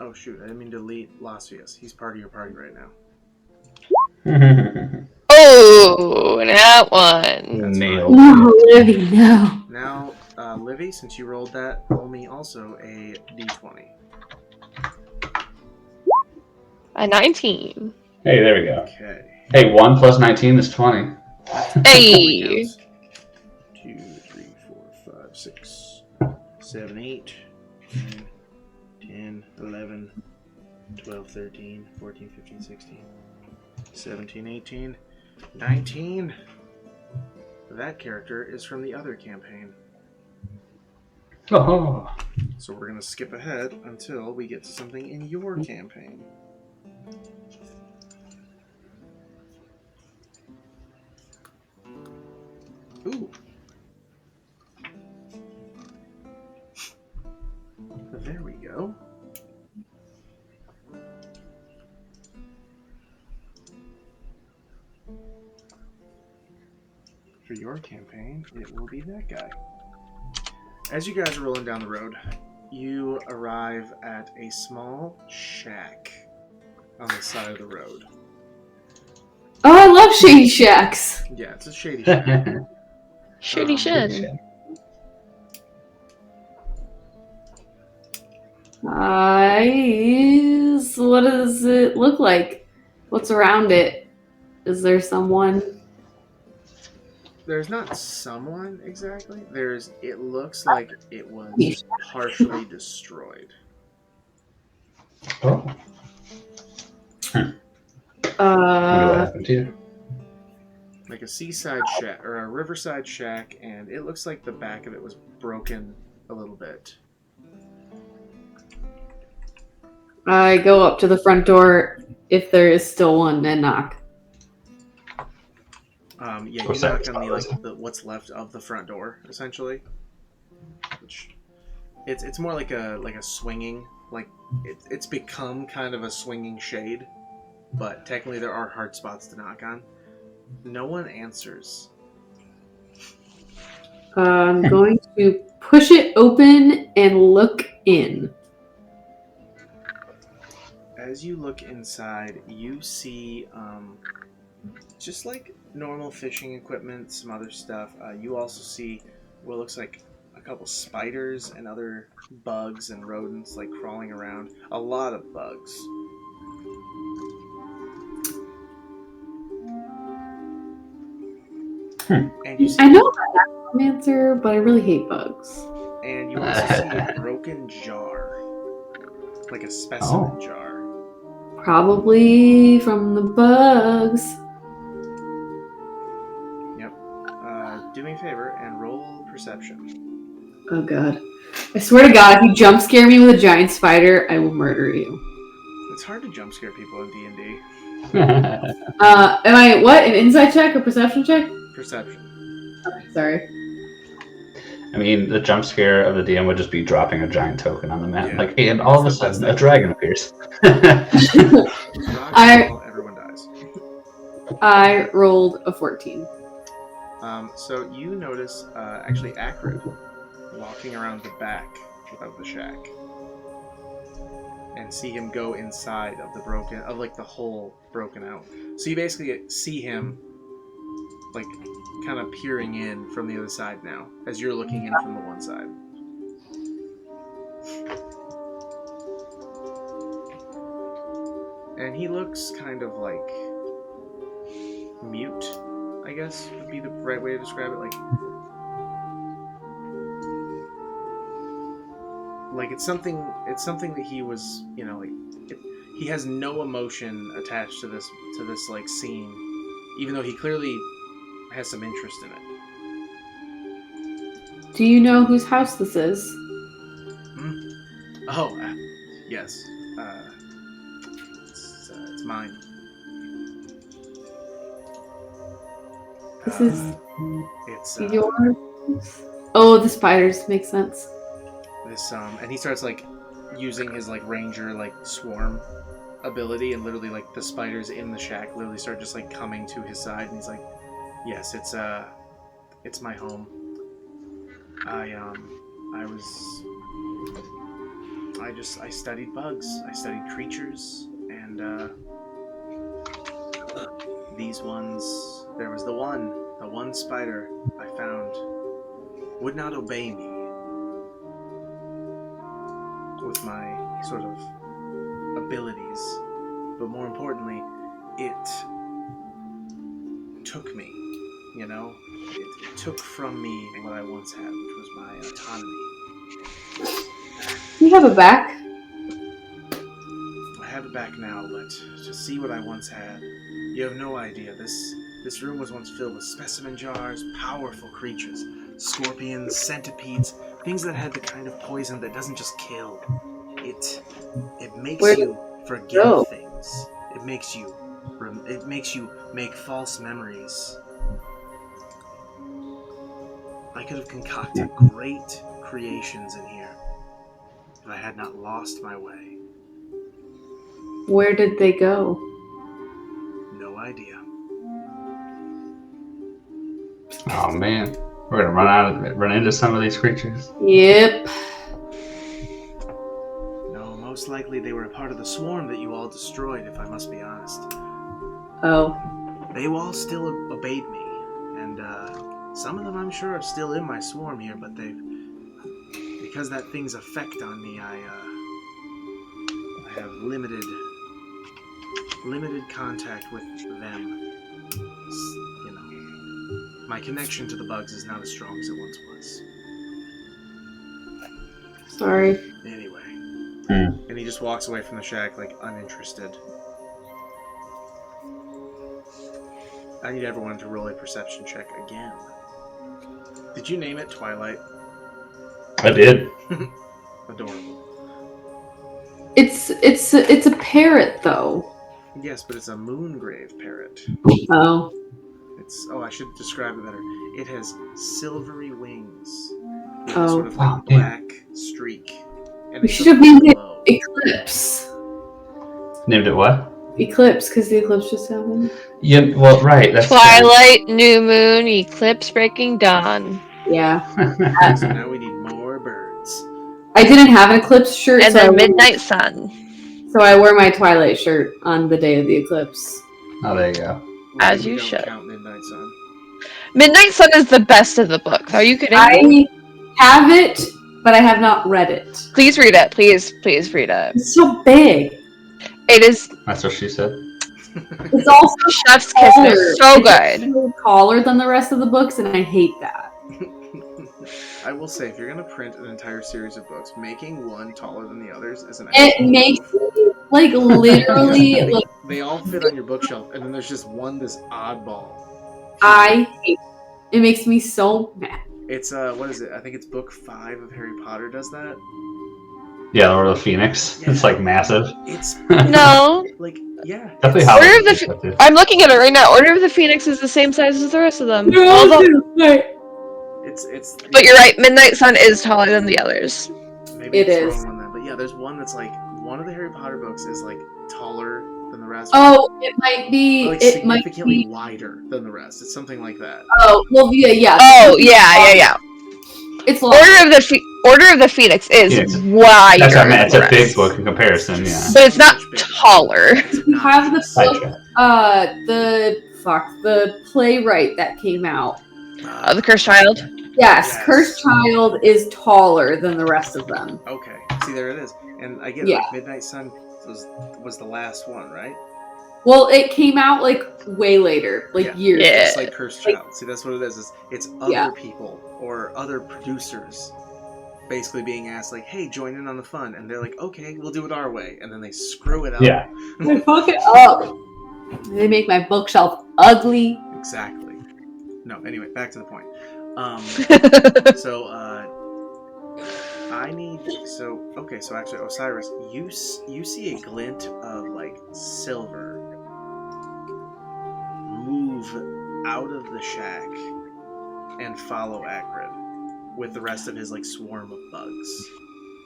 Oh shoot, I didn't mean to delete Lasvius. He's part of your party right now. Oh, that one. Nailed. No, Livy, no. Now, Livy, since you rolled that, roll me also a D20. A 19. Hey, there we go. Okay. Hey, 1 plus 19 is 20. Hey. 2, 3, 4, 5, 6, 7, 8, 9, 10, 11, 12, 13, 14, 15, 16, 17, 18, 19. That character is from the other campaign. Oh. So we're going to skip ahead until we get to something in your campaign. Ooh. There we go. For your campaign, it will be that guy. As you guys are rolling down the road, you arrive at a small shack on the side of the road. Oh, I love shady shacks. Yeah, it's a shady shack. Shooty shed. Nice. What does it look like? What's around it? Is there someone? There's not someone exactly. It looks like it was partially destroyed. Oh. What happened to you? like a seaside shack or a riverside shack, and it looks like the back of it was broken a little bit. I go up to the front door if there is still one and knock. You knock on the what's left of the front door, essentially. Which it's more like a swinging, like it's become kind of a swinging shade, but technically there are hard spots to knock on. No one answers. I'm going to push it open and look in. As you look inside, you see just like normal fishing equipment, some other stuff. You also see what looks like a couple spiders and other bugs and rodents like crawling around. A lot of bugs. And you see, I know about that answer, but I really hate bugs. And you also see a broken jar. Like a specimen jar. Probably from the bugs. Yep. Do me a favor and roll perception. Oh god. I swear to god, if you jump scare me with a giant spider, I will murder you. It's hard to jump scare people in D&D. Am I, what? An insight check or perception check? Perception. Okay, sorry. I mean, the jump scare of the DM would just be dropping a giant token on the map. Yeah. Like, and all of a sudden, a dragon appears. Everyone dies. I rolled a 14. So you notice, actually, Acrid walking around the back of the shack. And see him go inside of the hole broken out. So you basically see him, like, kind of peering in from the other side now, as you're looking in from the one side. And he looks kind of like mute, I guess would be the right way to describe it. Like it's something that he was, he has no emotion attached to this like scene, even though he clearly has some interest in it. Do you know whose house this is? Oh, yes. It's mine. This is it's yours. Oh, the spiders make sense. This and he starts like using his like ranger like swarm ability, and literally like the spiders in the shack literally start just like coming to his side, and he's like, "Yes, it's my home. I studied bugs. I studied creatures, and these ones. There was the one spider I found would not obey me with my sort of abilities, but more importantly, it took me. It took from me what I once had, which was my autonomy. You have it back. I have it back now, but to see what I once had, you have no idea. This room was once filled with specimen jars, powerful creatures, scorpions, centipedes, things that had the kind of poison that doesn't just kill. It makes you forget things. It makes you make false memories. I could have concocted great creations in here if I had not lost my way. Where did they go? No idea. Oh man, we're gonna run into some of these creatures. Yep. No, most likely they were a part of the swarm that you all destroyed, if I must be honest. Oh. They all still obeyed me, and some of them I'm sure are still in my swarm here, but because that thing's effect on me, I have limited contact with them. My connection to the bugs is not as strong as it once was. Sorry. Anyway. And he just walks away from the shack, like, uninterested. I need everyone to roll a perception check again. Did you name it Twilight? I did. Adorable. It's a parrot though. Yes, but it's a moongrave parrot. Oh. I should describe it better. It has silvery wings with Oh. a sort of like black streak. And We should have named it Eclipse. Named it what? Eclipse, because the eclipse just happened. Yeah, well, right. That's Twilight, new moon, eclipse breaking dawn. Yeah. So now we need more birds. I didn't have an eclipse shirt, And then midnight sun. So I wear my Twilight shirt on the day of the eclipse. Oh, there you go. As We you don't should. Count Midnight Sun. Midnight Sun is the best of the books. Are you kidding me? I have it, but I have not read it. Please read it. Please read it. It's so big. It is. That's what she said. It's also Chef's kiss. It's so good. It's taller than the rest of the books, and I hate that. I will say, if you're going to print an entire series of books, making one taller than the others is an It makes me, like, literally, like... They all fit on your bookshelf, and then there's just one, this oddball. I hate it. It makes me so mad. It's, what is it? I think it's book 5 of Harry Potter does that. Yeah, the Order of the Phoenix. Yeah. It's, like, massive. It's... No. Like, yeah. Definitely how I'm looking at it right now. Order of the Phoenix is the same size as the rest of them. It's But you're right, Midnight Sun is taller than the others. Maybe it it's is. wrong on that. But yeah, there's one that's like, one of the Harry Potter books is like taller than the rest. Oh, it might be. Like it might significantly be wider than the rest. It's something like that. Oh, well, yeah. Oh, yeah. It's long. Order of the Phoenix is wider. That's what I meant. It's than a the big rest. book in comparison, yeah. But it's not taller. You have the playwright that came out. The Cursed Child? Yes, Cursed Child is taller than the rest of them. Okay, see, there it is. And I get it, like, Midnight Sun was the last one, right? Well, it came out, like, way later, like, years. Yeah. It's like Cursed Child. See, that's what it is. It's other people or other producers basically being asked, like, hey, join in on the fun. And they're like, okay, we'll do it our way. And then they screw it up. Yeah. They fuck it up. They make my bookshelf ugly. Exactly. No, anyway, back to the point. So actually, Osiris, you see a glint of, like, silver move out of the shack and follow Acrid with the rest of his, like, swarm of bugs.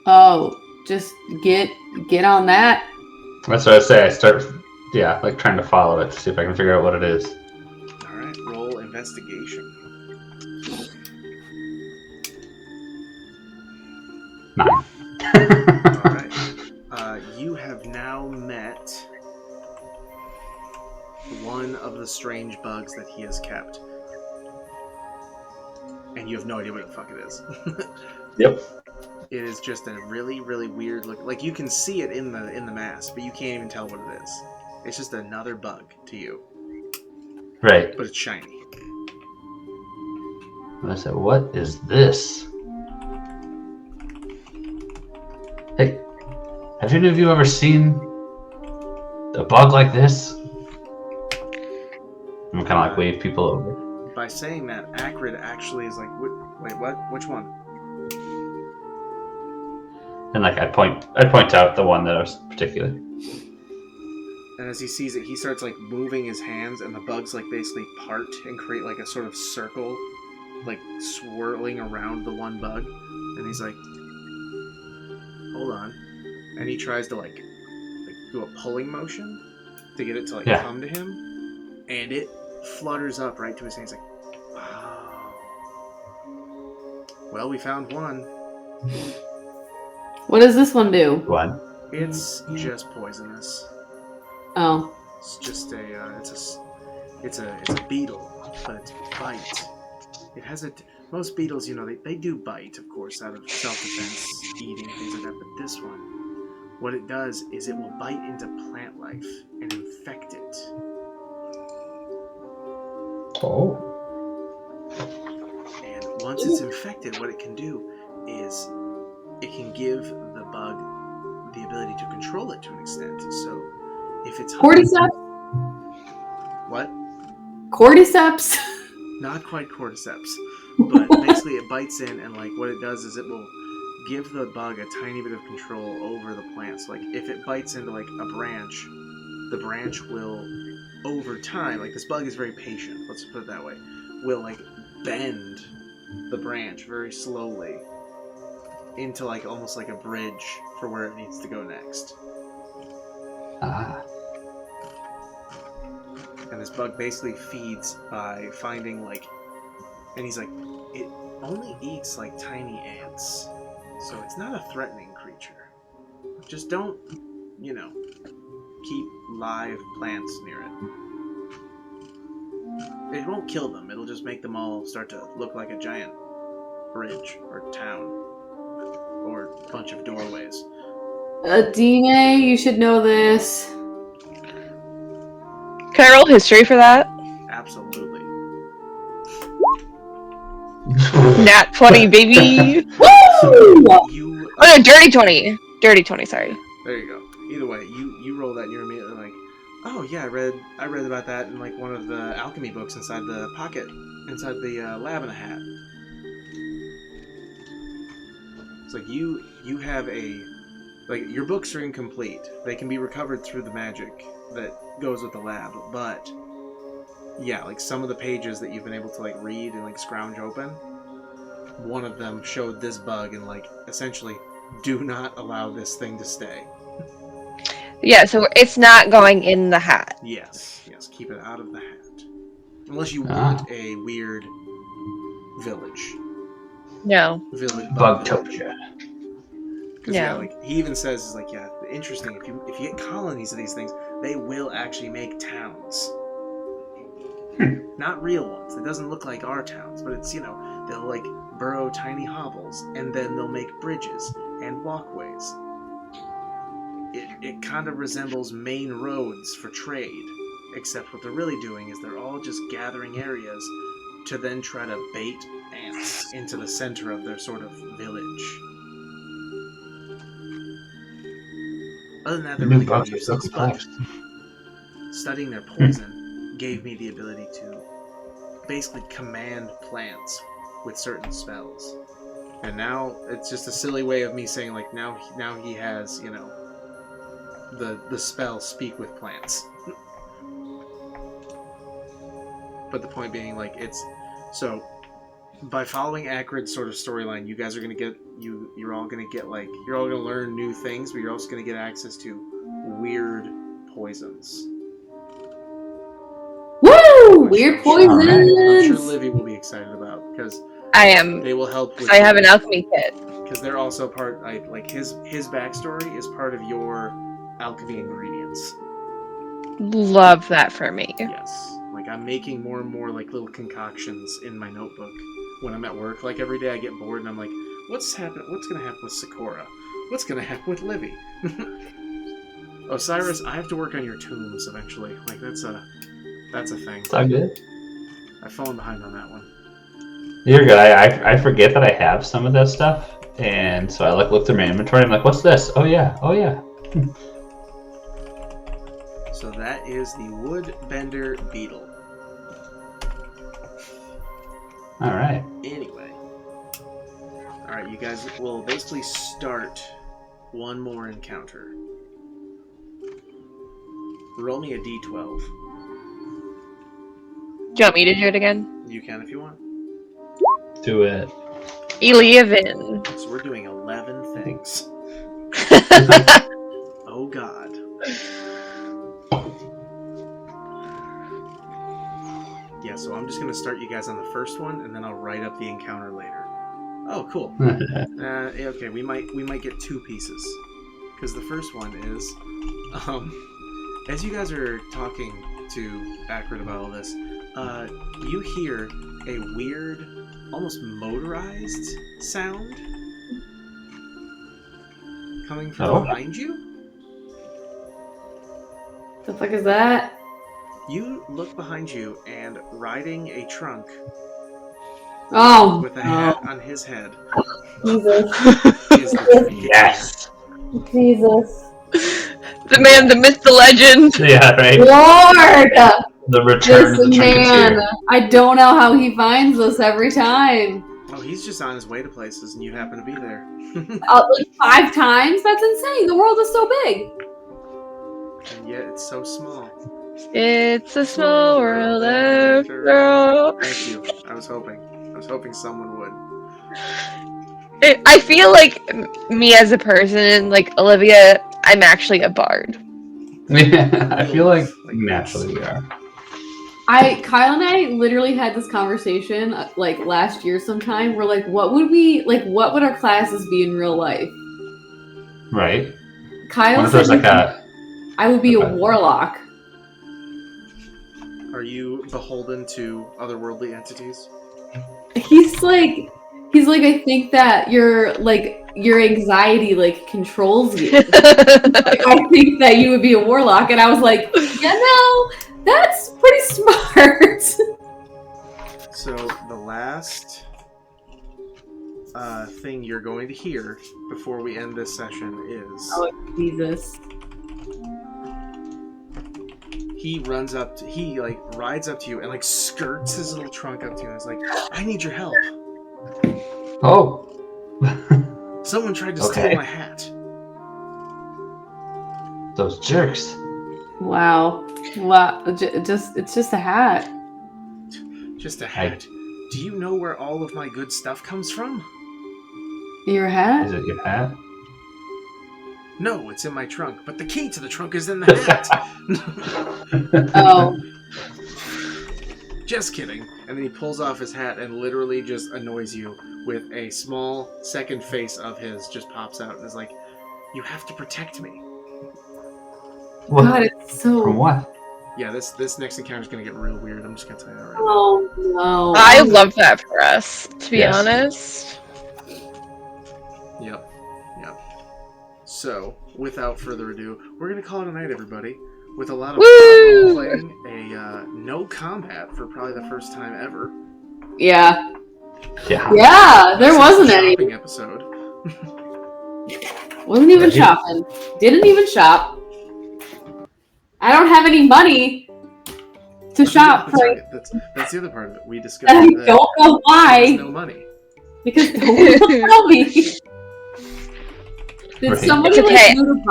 Oh, just get on that. That's what I say. I start, like, trying to follow it to see if I can figure out what it is. Alright, roll investigation. 9. Alright. You have now met one of the strange bugs that he has kept. And you have no idea what the fuck it is. Yep. It is just a really, really weird look. Like, you can see it in the mass, but you can't even tell what it is. It's just another bug to you. Right. But it's shiny. And I said, what is this? Hey, have any of you ever seen a bug like this? I'm kind of like wave people over. By saying that, Acrid actually is like, wait, what? Which one? And like I'd point out the one that I was particular. And as he sees it, he starts like moving his hands, and the bugs like basically part and create like a sort of circle, like swirling around the one bug. And he's like, hold on. And he tries to like do a pulling motion to get it to like come to him, and it flutters up right to his hand. He's like, wow. Well, we found one. What does this one do? What? It's just poisonous. Oh. It's just it's a beetle, but it's bite. It has most beetles, you know, they do bite, of course, out of self-defense, eating, things like that, but this one, what it does is it will bite into plant life and infect it. Oh. And once it's infected, what it can do is it can give the bug the ability to control it to an extent. So if it's Cordyceps? What? cordyceps? Not quite cordyceps, but basically it bites in, and like what it does is it will give the bug a tiny bit of control over the plants. Like if it bites into like a branch, the branch will, over time, like this bug is very patient, let's put it that way, will like bend the branch very slowly into like almost like a bridge for where it needs to go next. And this bug basically feeds by finding like, and he's like, it only eats like tiny ants, so it's not a threatening creature. Just don't, keep live plants near it. It won't kill them, it'll just make them all start to look like a giant bridge or town or a bunch of doorways. Dine, you should know this. Can I roll history for that? Absolutely. Nat 20, baby! Woo! Oh no, dirty 20. Dirty 20, sorry. There you go. Either way, you roll that and you're immediately like, oh yeah, I read about that in like one of the alchemy books inside the pocket, inside the lab in a hat. It's like you have your books are incomplete. They can be recovered through the magic that goes with the lab, but yeah, like some of the pages that you've been able to like read and like scrounge open, one of them showed this bug and like essentially do not allow this thing to stay. Yeah, so it's not going in the hat. Yes, keep it out of the hat. Unless you want a weird village. No. Village Bugtopia. Because yeah, like he even says, is like, yeah, interesting. If you get colonies of these things, they will actually make towns. Not real ones. It doesn't look like our towns, but it's they'll like burrow tiny hovels, and then they'll make bridges and walkways. It kind of resembles main roads for trade, except what they're really doing is they're all just gathering areas to then try to bait ants into the center of their sort of village. Other than that, they're really good useless, but studying their poison gave me the ability to basically command plants with certain spells. And now it's just a silly way of me saying like now he has, the spell speak with plants. But the point being, like, it's so by following Acrid's sort of storyline, you guys are gonna get you're all gonna learn new things, but you're also gonna get access to weird poisons. Woo! Weird poisons. I'm sure Livy will be excited about because I am. They will help. I have an alchemy kit because they're also part. Like his backstory is part of your alchemy ingredients. Love that for me. Yes. Like, I'm making more and more, like, little concoctions in my notebook when I'm at work. Like, every day I get bored and I'm like, what's going to happen with Sakura? What's going to happen with Livy? Osiris, I have to work on your tombs eventually. Like, that's a thing. It's all good. I've fallen behind on that one. You're good. I forget that I have some of that stuff. And so I, like, look through my inventory. I'm like, what's this? Oh, yeah. So that is the Woodbender Beetle. Alright. Anyway. Alright, you guys will basically start one more encounter. Roll me a d12. Do you want me to do it again? You can if you want. Do it. 11. So we're doing 11 things. Oh god. Yeah, so I'm just going to start you guys on the first one, and then I'll write up the encounter later. Oh, cool. Okay, we might get two pieces. Because the first one is, as you guys are talking to Acrid about all this, you hear a weird, almost motorized sound coming from behind you. The fuck is that? You look behind you, and riding a trunk with a hat on his head Jesus. is the Yes! Jesus. The man, the myth, the legend. Yeah, right. Lord! The return of the man, Trinketeer. I don't know how he finds us every time. Oh, he's just on his way to places, and you happen to be there. Like 5 times? That's insane. The world is so big. And yet it's so small. It's a small world after all. Thank you. I was hoping someone would. I feel like me as a person, like Olivia, I'm actually a bard. Yeah, I feel like naturally we are. Kyle and I literally had this conversation like last year sometime. We're like, what would our classes be in real life? Right. Kyle said I would be a warlock. Are you beholden to otherworldly entities? He's like, I think that your anxiety like controls you. I think that you would be a warlock, and I was like, yeah, no, that's pretty smart. So the last thing you're going to hear before we end this session is... Oh, Jesus. He rides up to you and like skirts his little trunk up to you and is like, I need your help. Oh. Someone tried to steal my hat. Those jerks. Wow. It's just a hat. Just a hat. Do you know where all of my good stuff comes from? Your hat? Is it your hat? No, it's in my trunk, but the key to the trunk is in the hat. Oh. Just kidding. And then he pulls off his hat and literally just annoys you with a small second face of his just pops out and is like, you have to protect me. What? God, it's so... From what? Yeah, this next encounter is going to get real weird. I'm just going to tell you that right now. Oh, no. I love that for us, to be honest. Yep. So, without further ado, we're going to call it a night, everybody. With a lot of fun playing a no combat for probably the first time ever. Yeah. Yeah, there wasn't any. Episode. Wasn't even shopping. Didn't even shop. I don't have any money to shop. That's the other part of it. We discussed I that don't know why. there's no money. Because no one will tell me. Did somebody It's okay. loot a bomb?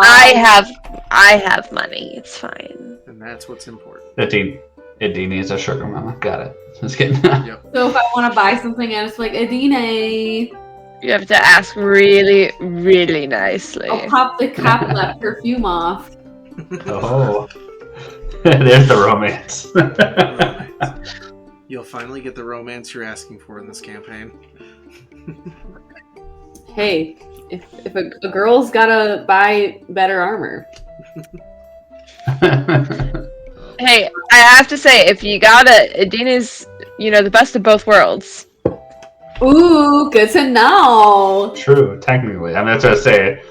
I have money. It's fine. And that's what's important. Adini is a sugar mama. Got it. Just kidding. Yep. So if I want to buy something and it's like, Adine, You have to ask really, really nicely. I'll pop the Coplet perfume off. Oh. There's the romance. Romance. You'll finally get the romance you're asking for in this campaign. Hey, if a girl's gotta buy better armor. Hey, I have to say, if you got it, Adina's, the best of both worlds. Ooh, good to know. True, technically. I mean, that's what I say.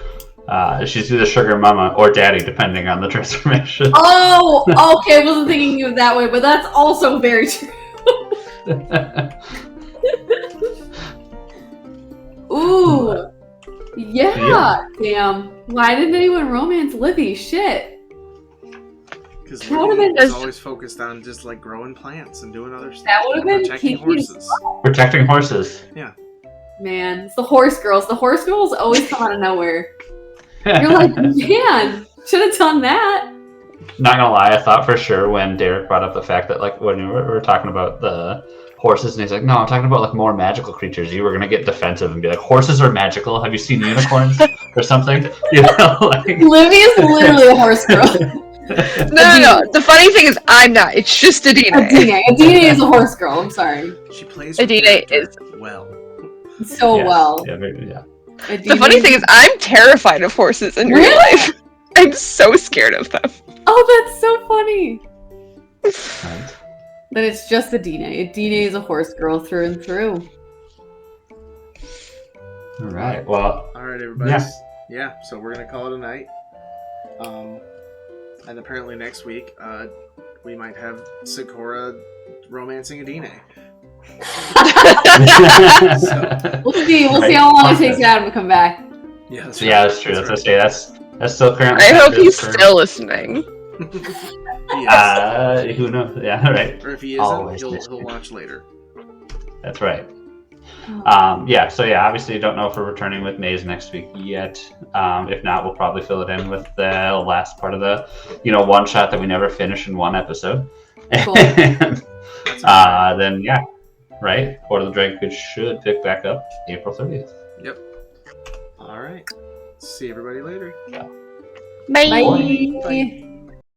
She's either sugar mama or daddy, depending on the transformation. Oh, okay. I wasn't thinking of it that way, but that's also very true. Ooh. Yeah. Damn. Why didn't anyone romance Livy? Shit. Because Livy was always focused on just like growing plants and doing other stuff. That would have been protecting horses. Protecting horses. Yeah. Man, it's the horse girls. The horse girls always come out of nowhere. You're like, man, should have done that. Not gonna lie, I thought for sure when Derek brought up the fact that like when we were talking about the horses, and he's like, no, I'm talking about like more magical creatures. You were gonna get defensive and be like, horses are magical. Have you seen unicorns or something? Like... Livy is literally a horse girl. No. The funny thing is, I'm not. It's just Adina. Adina is a horse girl. I'm sorry. She plays Adina is well. Well. Yeah, maybe, yeah. The funny thing is, I'm terrified of horses in real life. I'm so scared of them. Oh, that's so funny. Right. But it's just Adina. Adina is a horse girl through and through. All right. Well. All right, everybody. Yeah. So we're gonna call it a night. And apparently next week, we might have Sakura romancing Adina. We'll see how long it takes Adam to come back. Yeah, that's true. That's still currently. I hope he's still listening. If he is. Who knows? Yeah, right. Or if he isn't, he'll watch later. That's right. Obviously don't know if we're returning with Maze next week yet. If not, we'll probably fill it in with the last part of the, one shot that we never finish in one episode. Cool. Then, right? Hoard of the Dragon Queen should pick back up April 30th. Yep. All right. See everybody later. Bye. Bye. Bye.